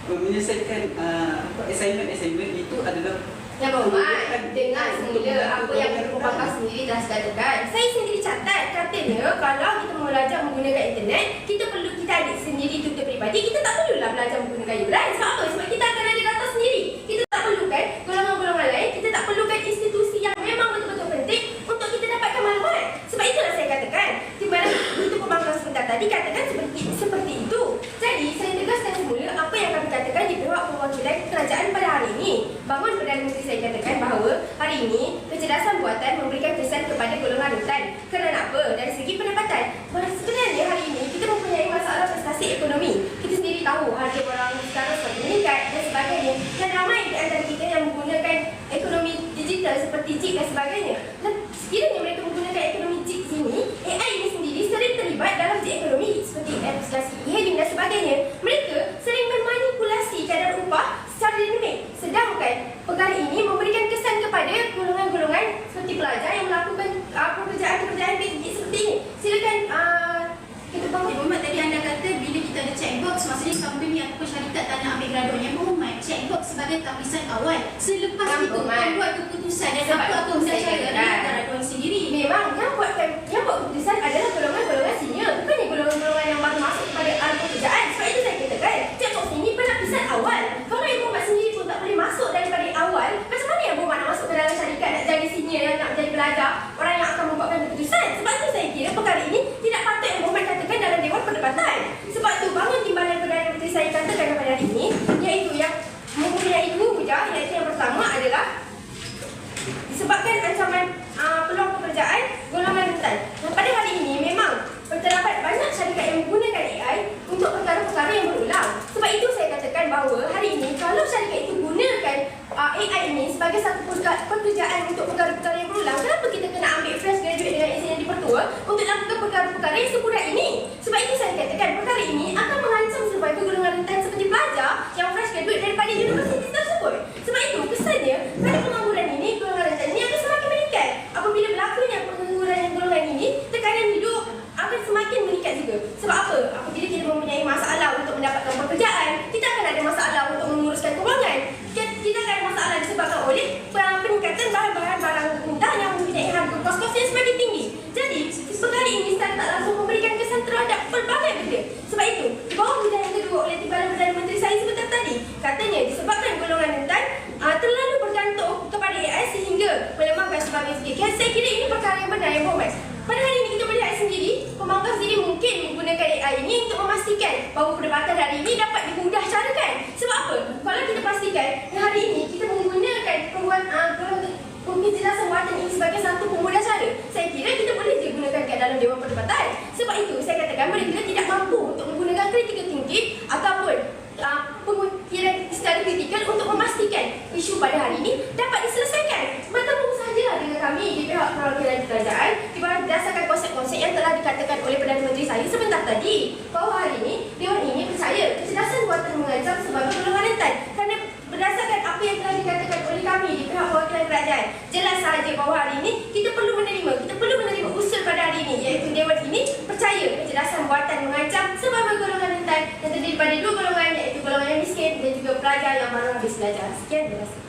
menyelesaikan assignment itu adalah Yang Berhormat, dengar semula apa yang Ketua Pembangkang sendiri telah katakan. Saya sendiri catat, katanya kalau kita belajar menggunakan internet, kita adik sendiri tutor peribadi, kita tak perlulah belajar menggunakan yuran. Sebab apa? Sebab kita akan ada data sendiri. Kita tak perlukan golongan-golongan lain, kita tak perlukan institusi yang memang betul-betul penting untuk kita dapatkan maklumat. Sebab itulah saya katakan, timbalan Ketua Pembangkang sebentar tadi katakan seperti itu. Jadi, saya tegaskan semula apa yang kami katakan di pihak perwakilan kerajaan pada hari ini. Bangun Perdana Menteri saya katakan bahawa hari ini kecerdasan buatan memberikan kesan kepada golongan rentan. Kerana apa? Dari segi pendapatan. Sebenarnya hari ini kita mempunyai masalah prestasi ekonomi. Kita sendiri tahu harga barang sekarang semakin meningkat dan sebagainya. Dan ramai di antara kita yang menggunakan ekonomi digital seperti JIT dan sebagainya. Dan sekiranya mereka menggunakan ekonomi JIT sini, AI ini sendiri sering terlibat dalam JIT ekonomi seperti aplikasi e-hailing dan sebagainya. Mereka sering memanipulasi kadar upah secara dinamik. Sedangkan perkara ini memberikan kesan kepada golongan-golongan seperti pelajar yang melakukan seperti ini. Silakan kita bangun. Berhormat, tadi anda kata bila kita ada checkbox, maksudnya company ataupun syarikat tak nak ambil graduan. Yang berhormat, checkbox sebagai tapisan awal. Selepas Yang itu berhormat. membuat keputusan dan Sebab apa itu benda saya cara katakan. dengan graduan sendiri. Memang yang buat keputusan adalah golongan-golongan senior, bukannya golongan-golongan yang baru masuk kepada alam pekerjaan. Sebab itu saya katakan, checkbox ini penapisan awal. Kalau Yang Berhormat sendiri pun tak boleh masuk daripada awal, macam mana Yang Berhormat nak masuk ke dalam syarikat, nak jadi senior, nak jadi pelajar, orang yang akan membuatkan keputusan? Sebab itu saya kira perkara ini tidak patut Yang Berhormat katakan dalam Dewan Perdebatan. Sebab itu bangun timbalan Perdana Menteri saya katakan pada hari ini, iaitu yang mempunyai dua hujah, iaitu yang pertama adalah disebabkan ancaman peluang pekerjaan golongan rentan. Dan pada hari ini memang terdapat banyak syarikat yang menggunakan AI untuk perkara-perkara yang berulang. Sebab itu saya katakan bahawa hari ini kalau syarikat itu gunakan AI ini sebagai satu pekerjaan untuk perkara-perkara yang berulang, kenapa kita kena ambil fresh graduate dengan SNM di Pertua untuk lakukan perkara-perkara yang semudah ini? Sebab itu saya katakan perkara ini akan mengancam survival golongan rentan seperti pelajar yang fresh graduate daripada universiti tersebut. Sebab itu kesannya pada pengangguran ini, golongan rentan ini akan semakin meningkat. Apabila berlakunya pengangguran yang golongan ini, tekanan hidup akan semakin meningkat juga. Sebab apa? Apabila kita mempunyai masalah untuk mendapatkan pekerjaan, kita akan ada masalah untuk menguruskan kewangan. Kita akan ada masalah disebabkan oleh peningkatan bahan-bahan barang mudah yang mempunyai harga kos-kos yang semakin tinggi. Jadi, perkara ini secara tak langsung memberikan kesan terhadap pelbagai benda. Sebab itu, di bawah hujah yang kedua oleh Timbalan Perdana Menteri saya sebentar tadi, katanya disebabkan golongan rentan terlalu bergantung kepada AI sehingga melemahkan sebagai sedikit. Saya kira ini perkara yang benar, Yang Berhormat. Pada hari ini kita melihat sendiri, pembangkang sendiri mungkin menggunakan AI ini untuk memastikan bahawa perdebatan hari ini dapat dimudahcarakan. Sebab apa? Kalau kita pastikan hari ini kita menggunakan penjelasan buatan ini sebagai satu pemudah cara, saya kira kita boleh je gunakan kat dalam Dewan Perdebatan. Sebab itu saya katakan mereka tidak mampu untuk menggunakan critical thinking ataupun pemikiran secara kritikal untuk memastikan isu pada hari ini dapat diselesaikan. Bertemu saja dengan kami di pihak perwakilan kerajaan berdasarkan konsep-konsep yang telah dikatakan oleh Perdana Menteri saya sebentar tadi, bahawa hari ini Dewan ini percaya kecerdasan buatan mengancam sebagai golongan rentan. Kerana berdasarkan apa yang telah dikatakan oleh kami di pihak perwakilan kerajaan, jelas sahaja bahawa hari ini kita perlu menerima usul pada hari ini, iaitu Dewan ini percaya kecerdasan buatan mengancam sebagai golongan rentan yang terdiri daripada dua golongan, iaitu golongan yang miskin dan juga pelajar yang baru habis belajar. Sekian, terima kasih.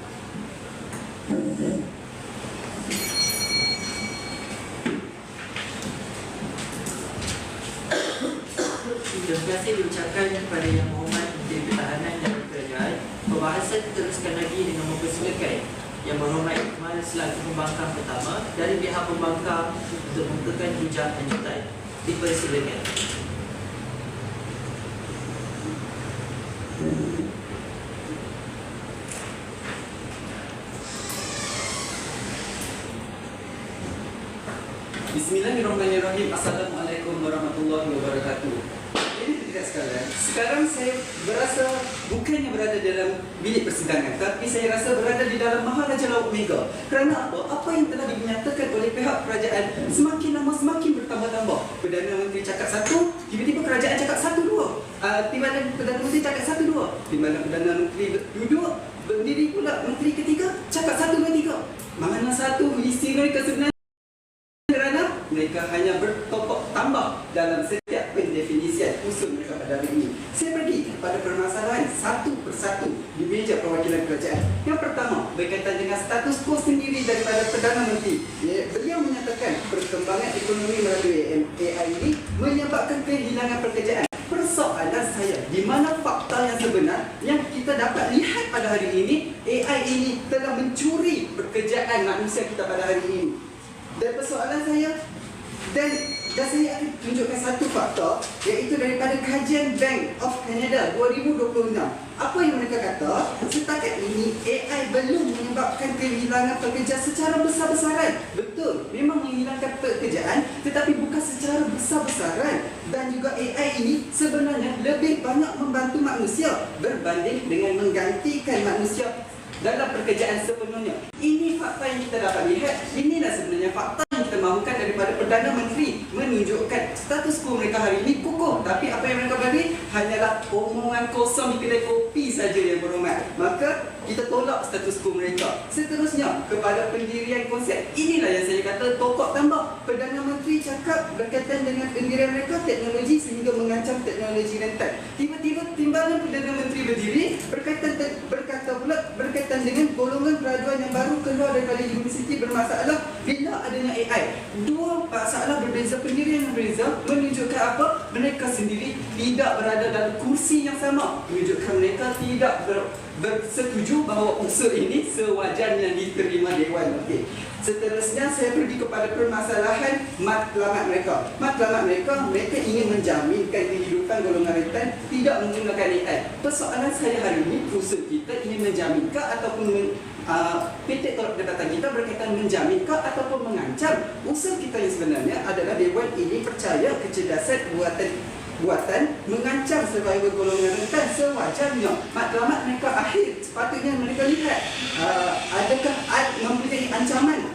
Terima kasih diucapkan kepada Yang Berhormat Menteri Pertahanan dan Kerajaan. Pembahasan diteruskan lagi dengan mempersilakan Yang Berhormat Iqmal selaku pembangkang pertama dari pihak pembangkang untuk membukakan hujah lanjutan. Dipersilakan. Bismillahirrahmanirrahim. Assalamualaikum warahmatullahi wabarakatuh. Jadi tidak sekalian, sekarang saya berasa bukannya berada dalam bilik persidangan, tapi saya rasa berada di dalam Maharaja Laut Mega. Kerana apa? Apa yang telah dinyatakan oleh pihak kerajaan semakin lama semakin bertambah-tambah. Perdana Menteri cakap satu, tiba-tiba kerajaan cakap satu dua. Timbalan Perdana Menteri cakap satu dua. Timbalan Perdana Menteri duduk, berdiri pula Menteri ketiga cakap satu dua tiga. Mana satu isi mereka sebenarnya? Kerana mereka hanya bertokok tambah dalam setiap pendefinisian usul mereka pada hari ini. Saya pergi kepada permasalahan satu persatu di meja perwakilan kerajaan. Yang pertama, berkaitan dengan status quo sendiri daripada Perdana Menteri. Beliau menyatakan perkembangan ekonomi melalui AI ini menyebabkan kehilangan pekerjaan. Persoalan saya, di mana fakta yang sebenar yang kita dapat lihat pada hari ini, AI ini telah mencuri pekerjaan manusia kita pada hari ini. Dan persoalan saya, dan saya akan tunjukkan satu fakta, iaitu daripada kajian Bank of Canada 2026. Apa yang mereka kata, setakat ini AI belum menyebabkan kehilangan pekerja secara besar-besaran. Betul, memang menghilangkan pekerjaan, tetapi bukan secara besar-besaran. Dan juga AI ini sebenarnya lebih banyak membantu manusia berbanding dengan menggantikan manusia dalam pekerjaan sepenuhnya. Ini fakta yang kita dapat lihat. Inilah sebenarnya fakta yang kita mahukan daripada Perdana Menteri, menunjukkan status quo mereka hari ini kukuh. Tapi apa yang mereka bagi hanyalah omongan kosong di kedai kopi saja, Yang Berhormat. Maka kita tolak status quo mereka. Seterusnya, kepada pendirian konsep. Inilah yang saya kata tokok tambah. Perdana Menteri bercakap berkaitan dengan pendirian mereka teknologi sehingga mengancam teknologi rentan. Tiba-tiba Timbalan Perdana Menteri berdiri berkaitan dengan golongan graduan yang baru keluar daripada universiti bermasalah bila adanya AI. Dua masalah berbeza, pendirian yang berbeza menunjukkan apa? Mereka sendiri tidak berada dalam kursi yang sama, menunjukkan mereka tidak bersetuju bahawa usul ini sewajarnya diterima Dewan. Okey. Seterusnya saya pergi kepada permasalahan matlamat mereka. Matlamat mereka ingin menjaminkan kehidupan golongan rentan tidak menggunakan AI. Persoalan saya hari ini, usul kita ingin menjaminkah ataupun PT Tolak Pendapatan kita berkaitan menjaminkah ataupun mengancam. Usul kita yang sebenarnya adalah Dewan ini percaya kecerdasan buatan mengancam survival golongan rentan sewajarnya. Matlamat mereka akhir sepatutnya mereka lihat adakah mempunyai ancaman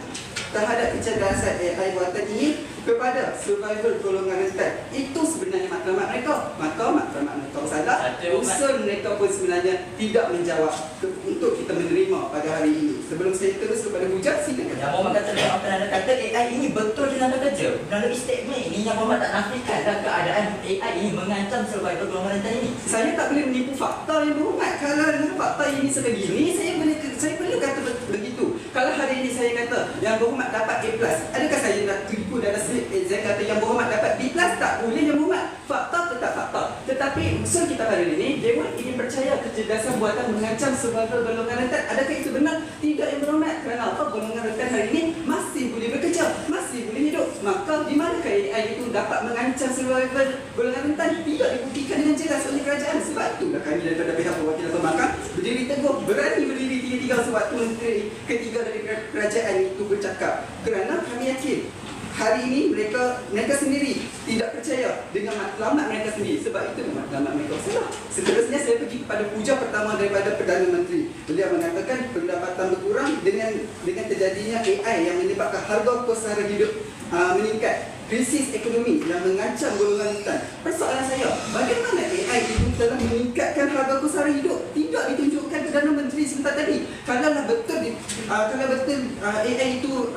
terhadap kecerdasan AI buatan ini kepada survival golongan rentan. Itu sebenarnya matlamat mereka. Maka matlamat mereka salah. Usul mereka pun sebenarnya tidak menjawab untuk kita menerima pada hari ini. Sebelum saya terus kepada hujah, silakan. Yang Muhammad kata dalam apa anda kata AI ini betul dalam kerja. Melalui statement ini yang Muhammad tak nafikan dan keadaan AI ini mengancam survival golongan rentan ini. Saya tak boleh menipu fakta yang berhormat. Kalau fakta ini sebegini, saya perlu kata begitu. Kalau hari ini saya kata yang berhormat dapat A+, adakah saya nak tipu dalam slip saya kata yang berhormat dapat B+? Tak boleh yang berhormat. Fakta tetap fakta. Tetapi usul kita hari ini, Dewan ingin percaya kecerdasan buatan mengancam survival golongan rentan. Adakah itu benar? Tidak yang berhormat. Kerana apa? Golongan rentan hari ini masih boleh bekerja, masih boleh hidup. Maka di manakah AI itu dapat mengancam survival golongan rentan? Tidak dibuktikan dengan jelas oleh kerajaan. Sebab itulah kami daripada pihak perwakilan pembangkang berdiri teguh, berani berdiri tiga-tiga sewaktu menteri ketiga dari kerajaan itu bercakap. Kerana kami yakin hari ini mereka sendiri tidak percaya dengan matlamat mereka sendiri. Sebab itu matlamat mereka salah. Seterusnya saya pergi kepada puja pertama daripada Perdana Menteri. Beliau mengatakan pendapatan berkurang dengan terjadinya AI yang menyebabkan harga kos sara hidup meningkat. Krisis ekonomi yang mengancam golongan rentan. Persoalan saya, bagaimana AI itu telah meningkatkan harga kos sara hidup? Tidak ditunjukkan Perdana Menteri sebentar tadi. Kalau betul AI itu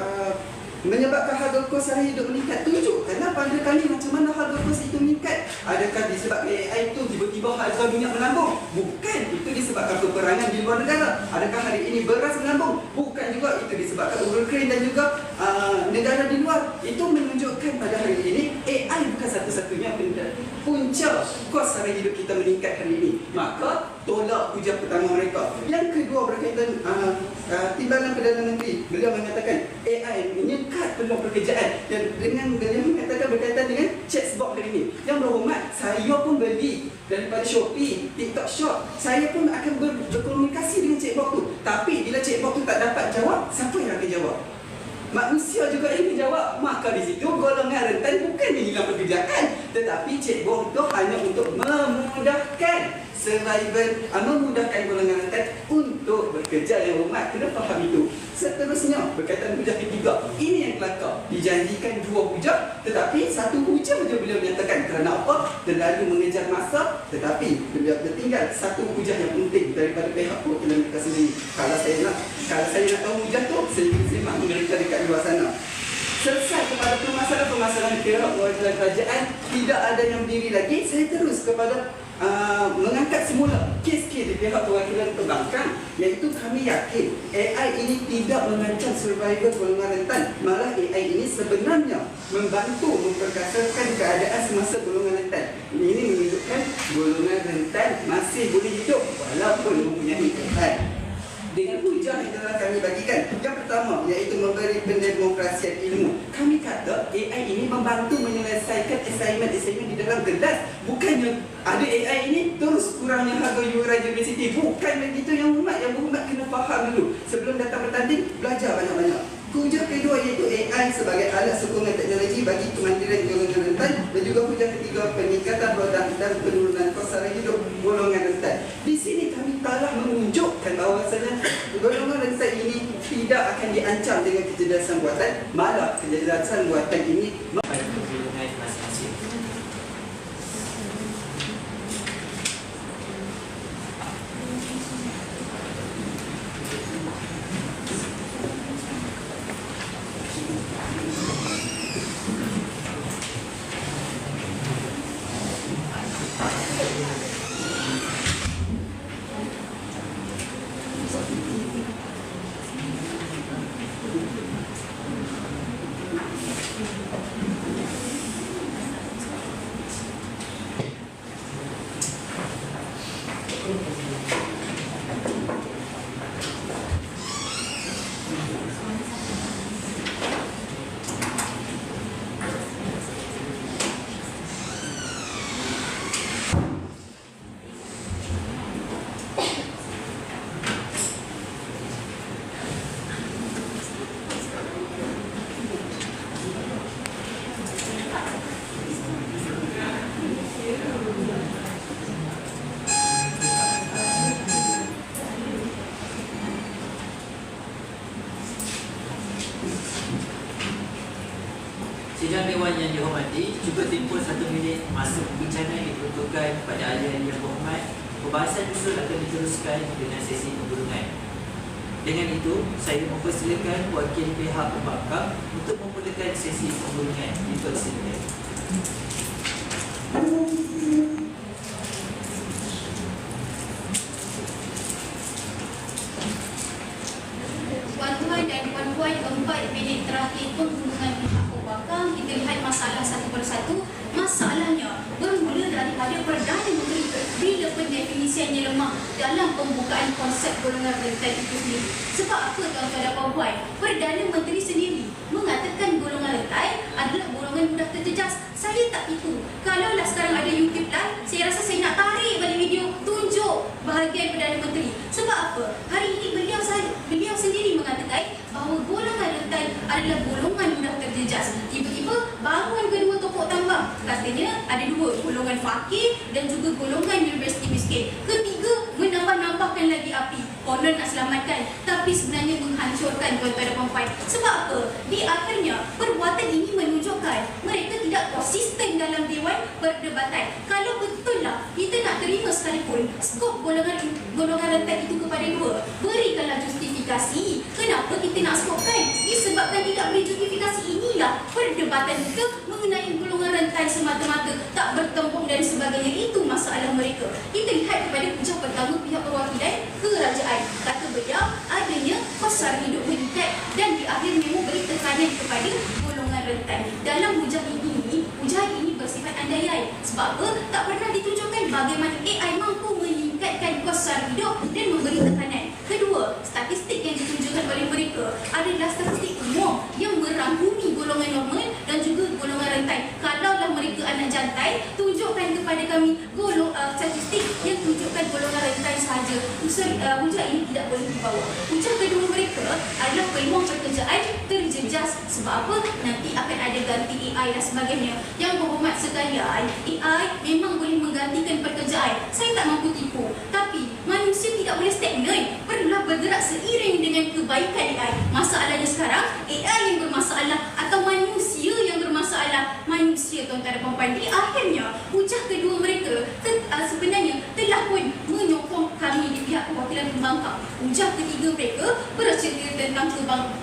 menyebabkan harga kos sara hidup meningkat, tunjukkanlah pada kami macam mana harga kos itu meningkat. Adakah disebabkan AI itu tiba-tiba harga minyak melambung? Bukan, itu disebabkan peperangan di luar negara. Adakah hari ini beras melambung? Bukan juga, itu disebabkan Ukraine dan juga negara di luar. Itu menunjukkan pada hari ini AI bukan satu-satunya punca kos sara hidup kita meningkat hari ini. Maka tolak hujah pertama mereka. Yang kedua berkaitan Timbalan Perdana Menteri, beliau mengatakan AI menyekat peluang pekerjaan dan dengan beliau mengatakan berkaitan dengan chatbot hari ini. Yang berhormat, saya pun beli daripada Shopee, TikTok Shop. Saya pun akan berkomunikasi dengan chatbot tu. Tapi bila chatbot tu tak dapat jawab, siapa yang akan jawab? Manusia juga ingin jawab. Maka di situ golongan rentan bukan hilang pekerjaan, tetapi chatbot itu hanya untuk memudahkan survival, memudahkan golongan rentan untuk bekerja. Yang hormat, kena faham itu. Seterusnya berkaitan hujah ketiga, ini yang kelakar. Dijanjikan dua hujah, tetapi satu hujah saja beliau menyatakan. Kerana apa? Terlalu mengejar masa, tetapi beliau tertinggal satu hujah yang penting daripada pihak perwakilan mereka sendiri. Kalau saya nak tahu hujah tu, saya simak mereka dekat luar sana. Selesai kepada permasalahan-permasalahan pihak perwakilan kerajaan, tidak ada yang berdiri lagi. Saya terus kepada mengangkat semula kes-kes di pihak perwakilan perbankan, iaitu kami yakin AI ini tidak mengancam survival golongan rentan. Malah AI ini sebenarnya membantu memperkasakan keadaan semasa golongan rentan. Ini menunjukkan golongan rentan masih boleh hidup walaupun mempunyai AI. Dengan hujah yang telah kami bagikan, yang pertama iaitu memberi pendemokrasian ilmu. Kami kata AI ini membantu menyelesaikan assignment di dalam kelas. Bukannya ada AI ini terus kurangnya harga yuran universiti. Bukan begitu yang berhormat kena faham dulu. Sebelum datang bertanding, belajar banyak-banyak. Hujah kedua iaitu AI sebagai alat sokongan teknologi bagi kemandirian golongan rentan, dan juga hujah ketiga peningkatan roda dan penurunan kos sara hidup golongan rentan. Di sini kami telah menunjukkan bahawasanya golongan rentan ini tidak akan diancam dengan kecerdasan buatan, malah kecerdasan buatan ini pada kegolongan masing-masing. Sidang Dewan yang dihormati, cuba tempoh 1 minit masa pembincangan yang diperuntukkan kepada ahli-ahli yang berhormat. Pembahasan usul akan diteruskan dengan sesi pemburungan. Dengan itu, saya mempersilakan wakil pihak pembangkang untuk memulakan sesi pemburungan. Dipersilakan. Tuan-tuan dan puan-puan, 4 minit terakhir penghubungan pihak pembangkang, kita lihat masalah satu persatu. Masalahnya bermula daripada Perdana Menteri bila pendefinisiannya lemah dalam pembukaan konsep golongan rentan itu sendiri. Sebab apa tuan-tuan dan puan-puan? Perdana Menteri sendiri mengatakan golongan rentan adalah golongan mudah terjejas. Saya tak tipu. Kalaulah sekarang ada YouTube Live, saya rasa saya nak tarik balik video, tunjuk bahagian Perdana Menteri. Sebab apa? Hari ini beliau sendiri mengatakan bahawa golongan rentan adalah golongan mudah terjejas. Tiba-tiba bangun kedua tokok tambang. Katanya ada 2, golongan fakir dan juga golongan universiti miskin. Ketiga, menambah-nambahkan lagi api. Konon nak selamatkan, tapi sebenarnya menghancurkan tuan-tuan dan puan-puan. Sebab apa? Di akhirnya, perbuatan ini menunjukkan mereka tidak konsisten dalam Dewan Perdebatan. Kalau betul lah kita nak terima sekalipun skop golongan rentan itu kepada 2, berikanlah justifikasi kenapa kita nak skopkan. Disebabkan tidak beri justifikasi, inilah perdebatan kita mengenai golongan rentan semata-mata, tak bertempung dan sebagainya. Itu masalah mereka. Kita lihat kepada hujah pertama pihak perwakilan kerajaan. Kata beliau adanya kos sara hidup meningkat dan di akhirnya memberi tekanan kepada golongan rentan. Dalam hujah ini bersifat andaian. Sebab apa? Tak pernah ditunjukkan bagaimana AI mampu meningkatkan kos sara hidup dan memberi tekanan. Kedua, statistik yang ditunjukkan oleh mereka adalah statistik umum yang merangkumi golongan normal dan juga golongan rentan. Kalaulah mereka anak jantai, tunjukkan kepada kami statistik yang tunjukkan golongan rentan sahaja. Hujah ini tidak boleh dibawa. Hujah kedua mereka adalah peluang pekerjaan terjejas. Sebab apa? Nanti akan ada ganti AI dan sebagainya. Yang berhormat sekalian, AI memang boleh menggantikan pekerjaan. Saya tak mampu tipu. Tapi manusia tidak boleh stagnan. Perlulah bergerak seiring dengan kebaikan AI. Masalahnya sekarang, AI yang bermasalah atau manusia yang bermasalah? Manusia, tuan-tuan dan puan-puan. Di akhirnya, hujah kedua mereka sebenarnya telah pun menyokong kami di pihak perwakilan pembangkang. Hujah ketiga mereka bercerita tentang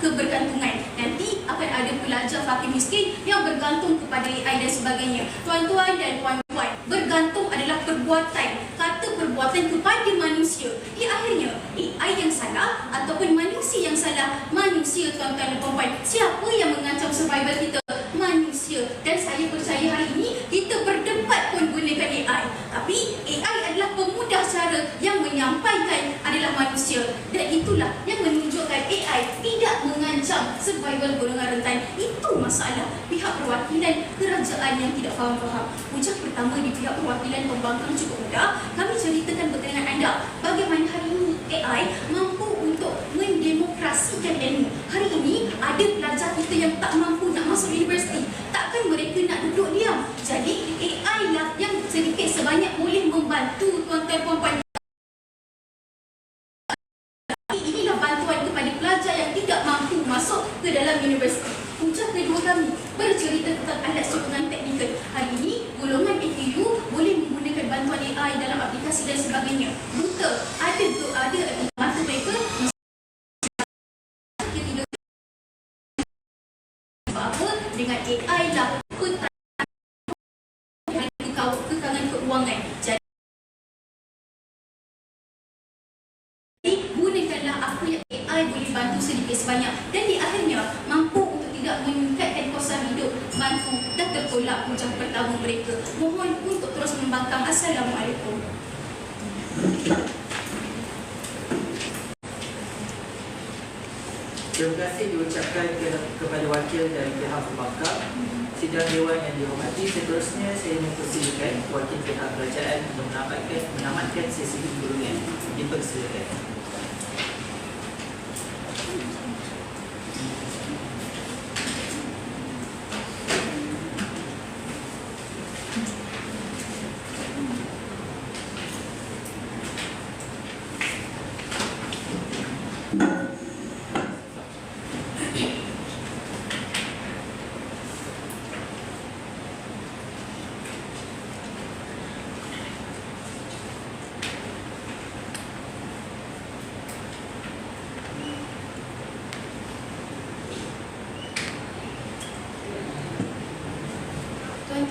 kebergantungan. Nanti akan ada pelajar fakir miskin yang bergantung kepada AI dan sebagainya. Tuan-tuan dan puan-puan, bergantung adalah perbuatan. Kata perbuatan kepada manusia. Di akhirnya, AI yang salah ataupun manusia yang salah? Manusia, tuan-tuan dan puan-puan. Siapa yang mengancam survival kita? Manusia. Dan saya percaya hari ini kita berdebat pun gunakan AI. Tapi AI adalah pemudah cara, yang menyampaikan adalah manusia. Dan itulah yang menunjukkan AI tidak mengancam survival golongan rentan. Itu masalah pihak perwakilan kerajaan yang tidak faham-faham. Hujah pertama di pihak perwakilan pembangkang cukup mudah. Kami ceritakan berkenaan anda bagaimana hari ini AI mampu untuk mendemokrasikan ilmu. Hari ini ada pelajar kita yang tak mampu nak masuk universiti. Takkan mereka nak duduk diam? Jadi AI lah yang sedikit sebanyak boleh membantu tuan-tuan puan-puan. Inilah bantuan kepada pelajar yang tidak mampu masuk ke dalam universiti. Hujah kedua kami bercerita tentang alat sokongan teknikal. Hari ini golongan ATU boleh menggunakan bantuan AI dalam aplikasi dan sebagainya. Buta, ada mata mereka apa dengan AI lah kekangan keuangan. Jadi gunakanlah apa yang AI boleh bantu sedikit sebanyak dan di akhirnya mampu untuk tidak meningkatkan kos sara hidup, mampu dan tertolak hujah pertama mereka. Mohon untuk terus membangkang. Assalamualaikum. Terima kasih diucapkan kepada wakil dari pihak pembangkang. Sidang Dewan yang dihormati, seterusnya saya mempersilakan wakil pihak kerajaan untuk menamatkan sesi pemburungan. Dipersilakan.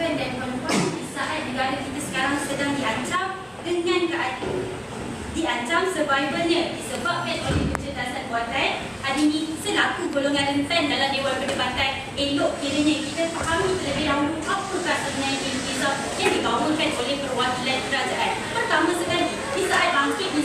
tuan dan puan-puan, di saat negara kita sekarang sedang diancam dengan diancam survivalnya disebabkan oleh kecerdasan buatan. Hari ini selaku golongan rentan dalam Dewan Perdebatan, elok kiranya kita fahami terlebih dahulu apakah sebenarnya iltizam yang dibawakan oleh perwakilan kerajaan. Pertama sekali, di saat bangkit ni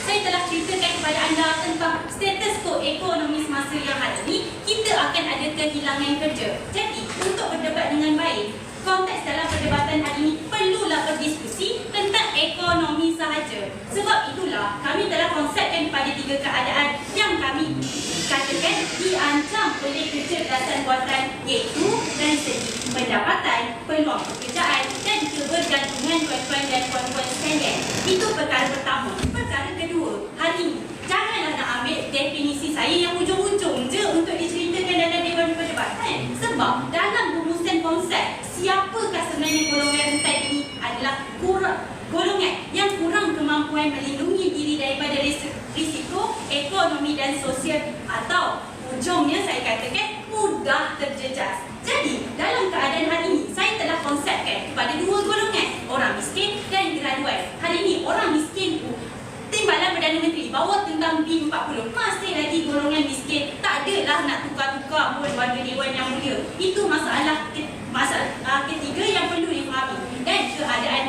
saya telah ceritakan kepada anda tentang status quo ekonomi semasa yang hari ini kita akan ada kehilangan kerja. Jadi, untuk berdebat dengan baik, konteks dalam perdebatan hari ini perlulah berdiskusi tentang ekonomi sahaja. Sebab itulah kami telah konsepkan pada 3 keadaan yang kami katakan diancam oleh kecerdasan buatan, iaitu dari segi pendapatan, peluang pekerjaan dan kebergantungan tuan-tuan dan puan-puan sekalian. Itu perkara pertama. Perkara kedua, hari ini janganlah nak ambil definisi saya yang ujung-ujung je untuk diceritakan dalam Dewan Perdebatan. Sebab dalam rumusan konsep, siapakah sebenarnya golongan rentan ini adalah golongan yang kurang kemampuan melindungi diri daripada risiko ekonomi dan sosial, atau ujungnya saya katakan mudah terjejas. Jadi, dalam keadaan hari ini, saya telah konsepkan kepada 2 golongan, orang miskin dan graduan. Hari ini, orang miskin Timbalan Perdana Menteri bawa tentang B40, masih lagi golongan miskin. Tak adalah nak tukar-tukar pun warga Dewan Yang Mulia. Itu masalah ketiga yang perlu difahami. Dan keadaan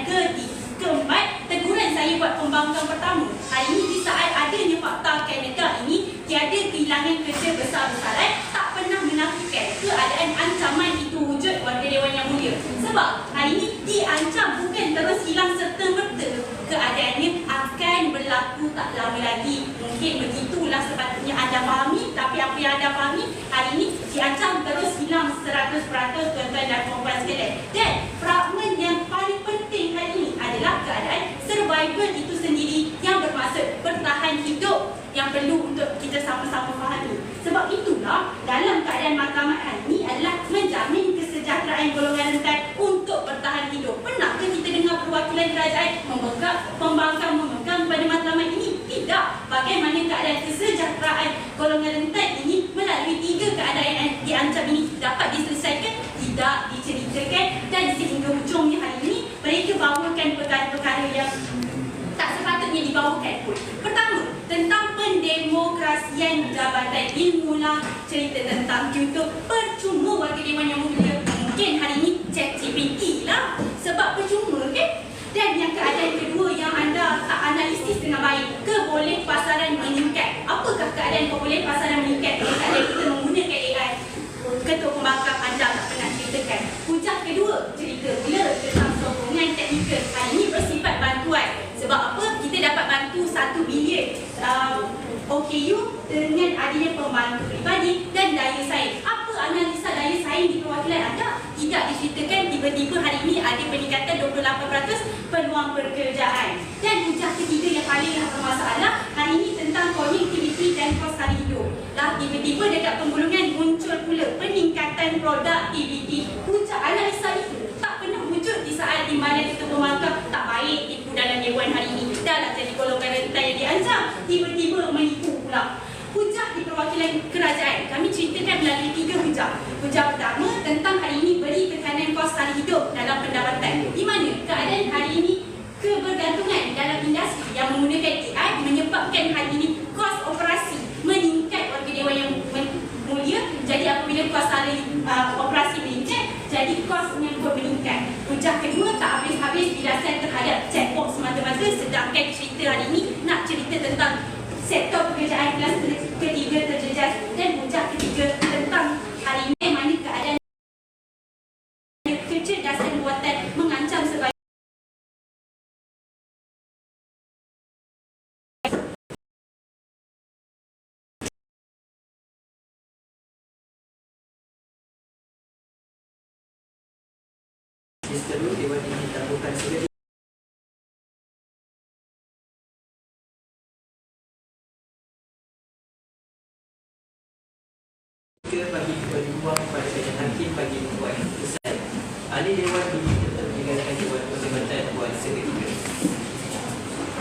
keempat, teguran saya buat pembangkang pertama. Hari ini di saat adanya fakta Kanada ini tiada kehilangan kerja besar-besaran, tak pernah menafikan keadaan ancaman itu wujud warga Dewan Yang Mulia. Sebab hari ini diancam bukan terus hilang serta-merta. Keadaannya akan berlaku tak lama lagi. Mungkin begitulah sepatutnya anda fahami. Tapi apa yang anda fahami, hari ini diancam terus hilang 100% tuan-tuan dan puan-puan sekalian. Dan fragmen yang paling penting hari ini adalah keadaan survival itu sendiri, yang bermaksud bertahan hidup, yang perlu untuk kita sama-sama fahami. Sebab itulah dalam keadaan matlamat hari ini adalah menjamin kesejahteraan golongan rentan untuk bertahan hidup. Pernahkah kita dengar perwakilan kerajaan membangkang pada matlamat ini? Tidak. Bagaimana keadaan kesejahteraan golongan rentan ini melalui 3 keadaan yang diancam ini dapat diselesaikan? Tidak diceritakan, dan sehingga ujungnya hari ini mereka bawakan perkara-perkara yang tak sepatutnya dibawakan pun. Pertama, tentang pendemokrasian jabatan. Ilmulah cerita tentang YouTube. Percuma warga Dewan Yang Mulia. Mungkin hari ini ChatGPT lah. Sebab percuma kan? Dan yang keadaan kedua yang anda tak analisis dengan baik, kebolehpasaran meningkat. Apakah keadaan kebolehpasaran meningkat kalau keadaan kita menggunakan AI? Ketua Pembangkang anda tak pernah ceritakan. Hujah kedua cerita bila tentang sokongan teknikal. Hari ini bersifat bantuan. Sebab apa? Kita dapat bantu 1 bilion OKU dengan adanya pembantu pribadi dan daya saing. Apa analisa daya saing di perwakilan anda? Tidak diceritakan. Tiba-tiba hari ini ada peningkatan 28% peluang pekerjaan. Dan hujah ketiga yang paling bermasalah hari ini tentang konektiviti dan kos sara hidup. Lah tiba-tiba dekat penggulungan muncul pula peningkatan produktiviti. Hujah analisa itu tak pernah wujud di saat di mana kita pembangkang tak baik itu dalam Dewan hari ini. Dah lah jadi golongan rentan yang diancam, tiba-tiba menipu pula. Hujah di perwakilan kerajaan, kami ceritakan melalui 3 hujah. Hujah pertama tentang hari ini beri tekanan kos sara hidup dalam pendapatan. Di mana keadaan hari ini kebergantungan dalam industri yang menggunakan AI menyebabkan hari ini kos operasi meningkat warga Dewan Yang Mulia. Jadi apabila kos sara operasi meningkat, jadi kosnya pun meningkat. Hujah kedua tak habis-habis dilasan terhadap chatbot semata-mata, sedangkan cerita hari ini nak cerita tentang sektor pekerjaan kelas ketiga terjejas. Dan hujah ketiga tentang hari ini mana keadaan kecerdasan buatan mengancam sebagai Seterusnya Dewan ini ditabuhkan segera bagi peluang pada kajian hakim bagi membuat keputusan. Ahli Dewan diminta untuk meninggalkan Dewan Perdebatan buat seketika.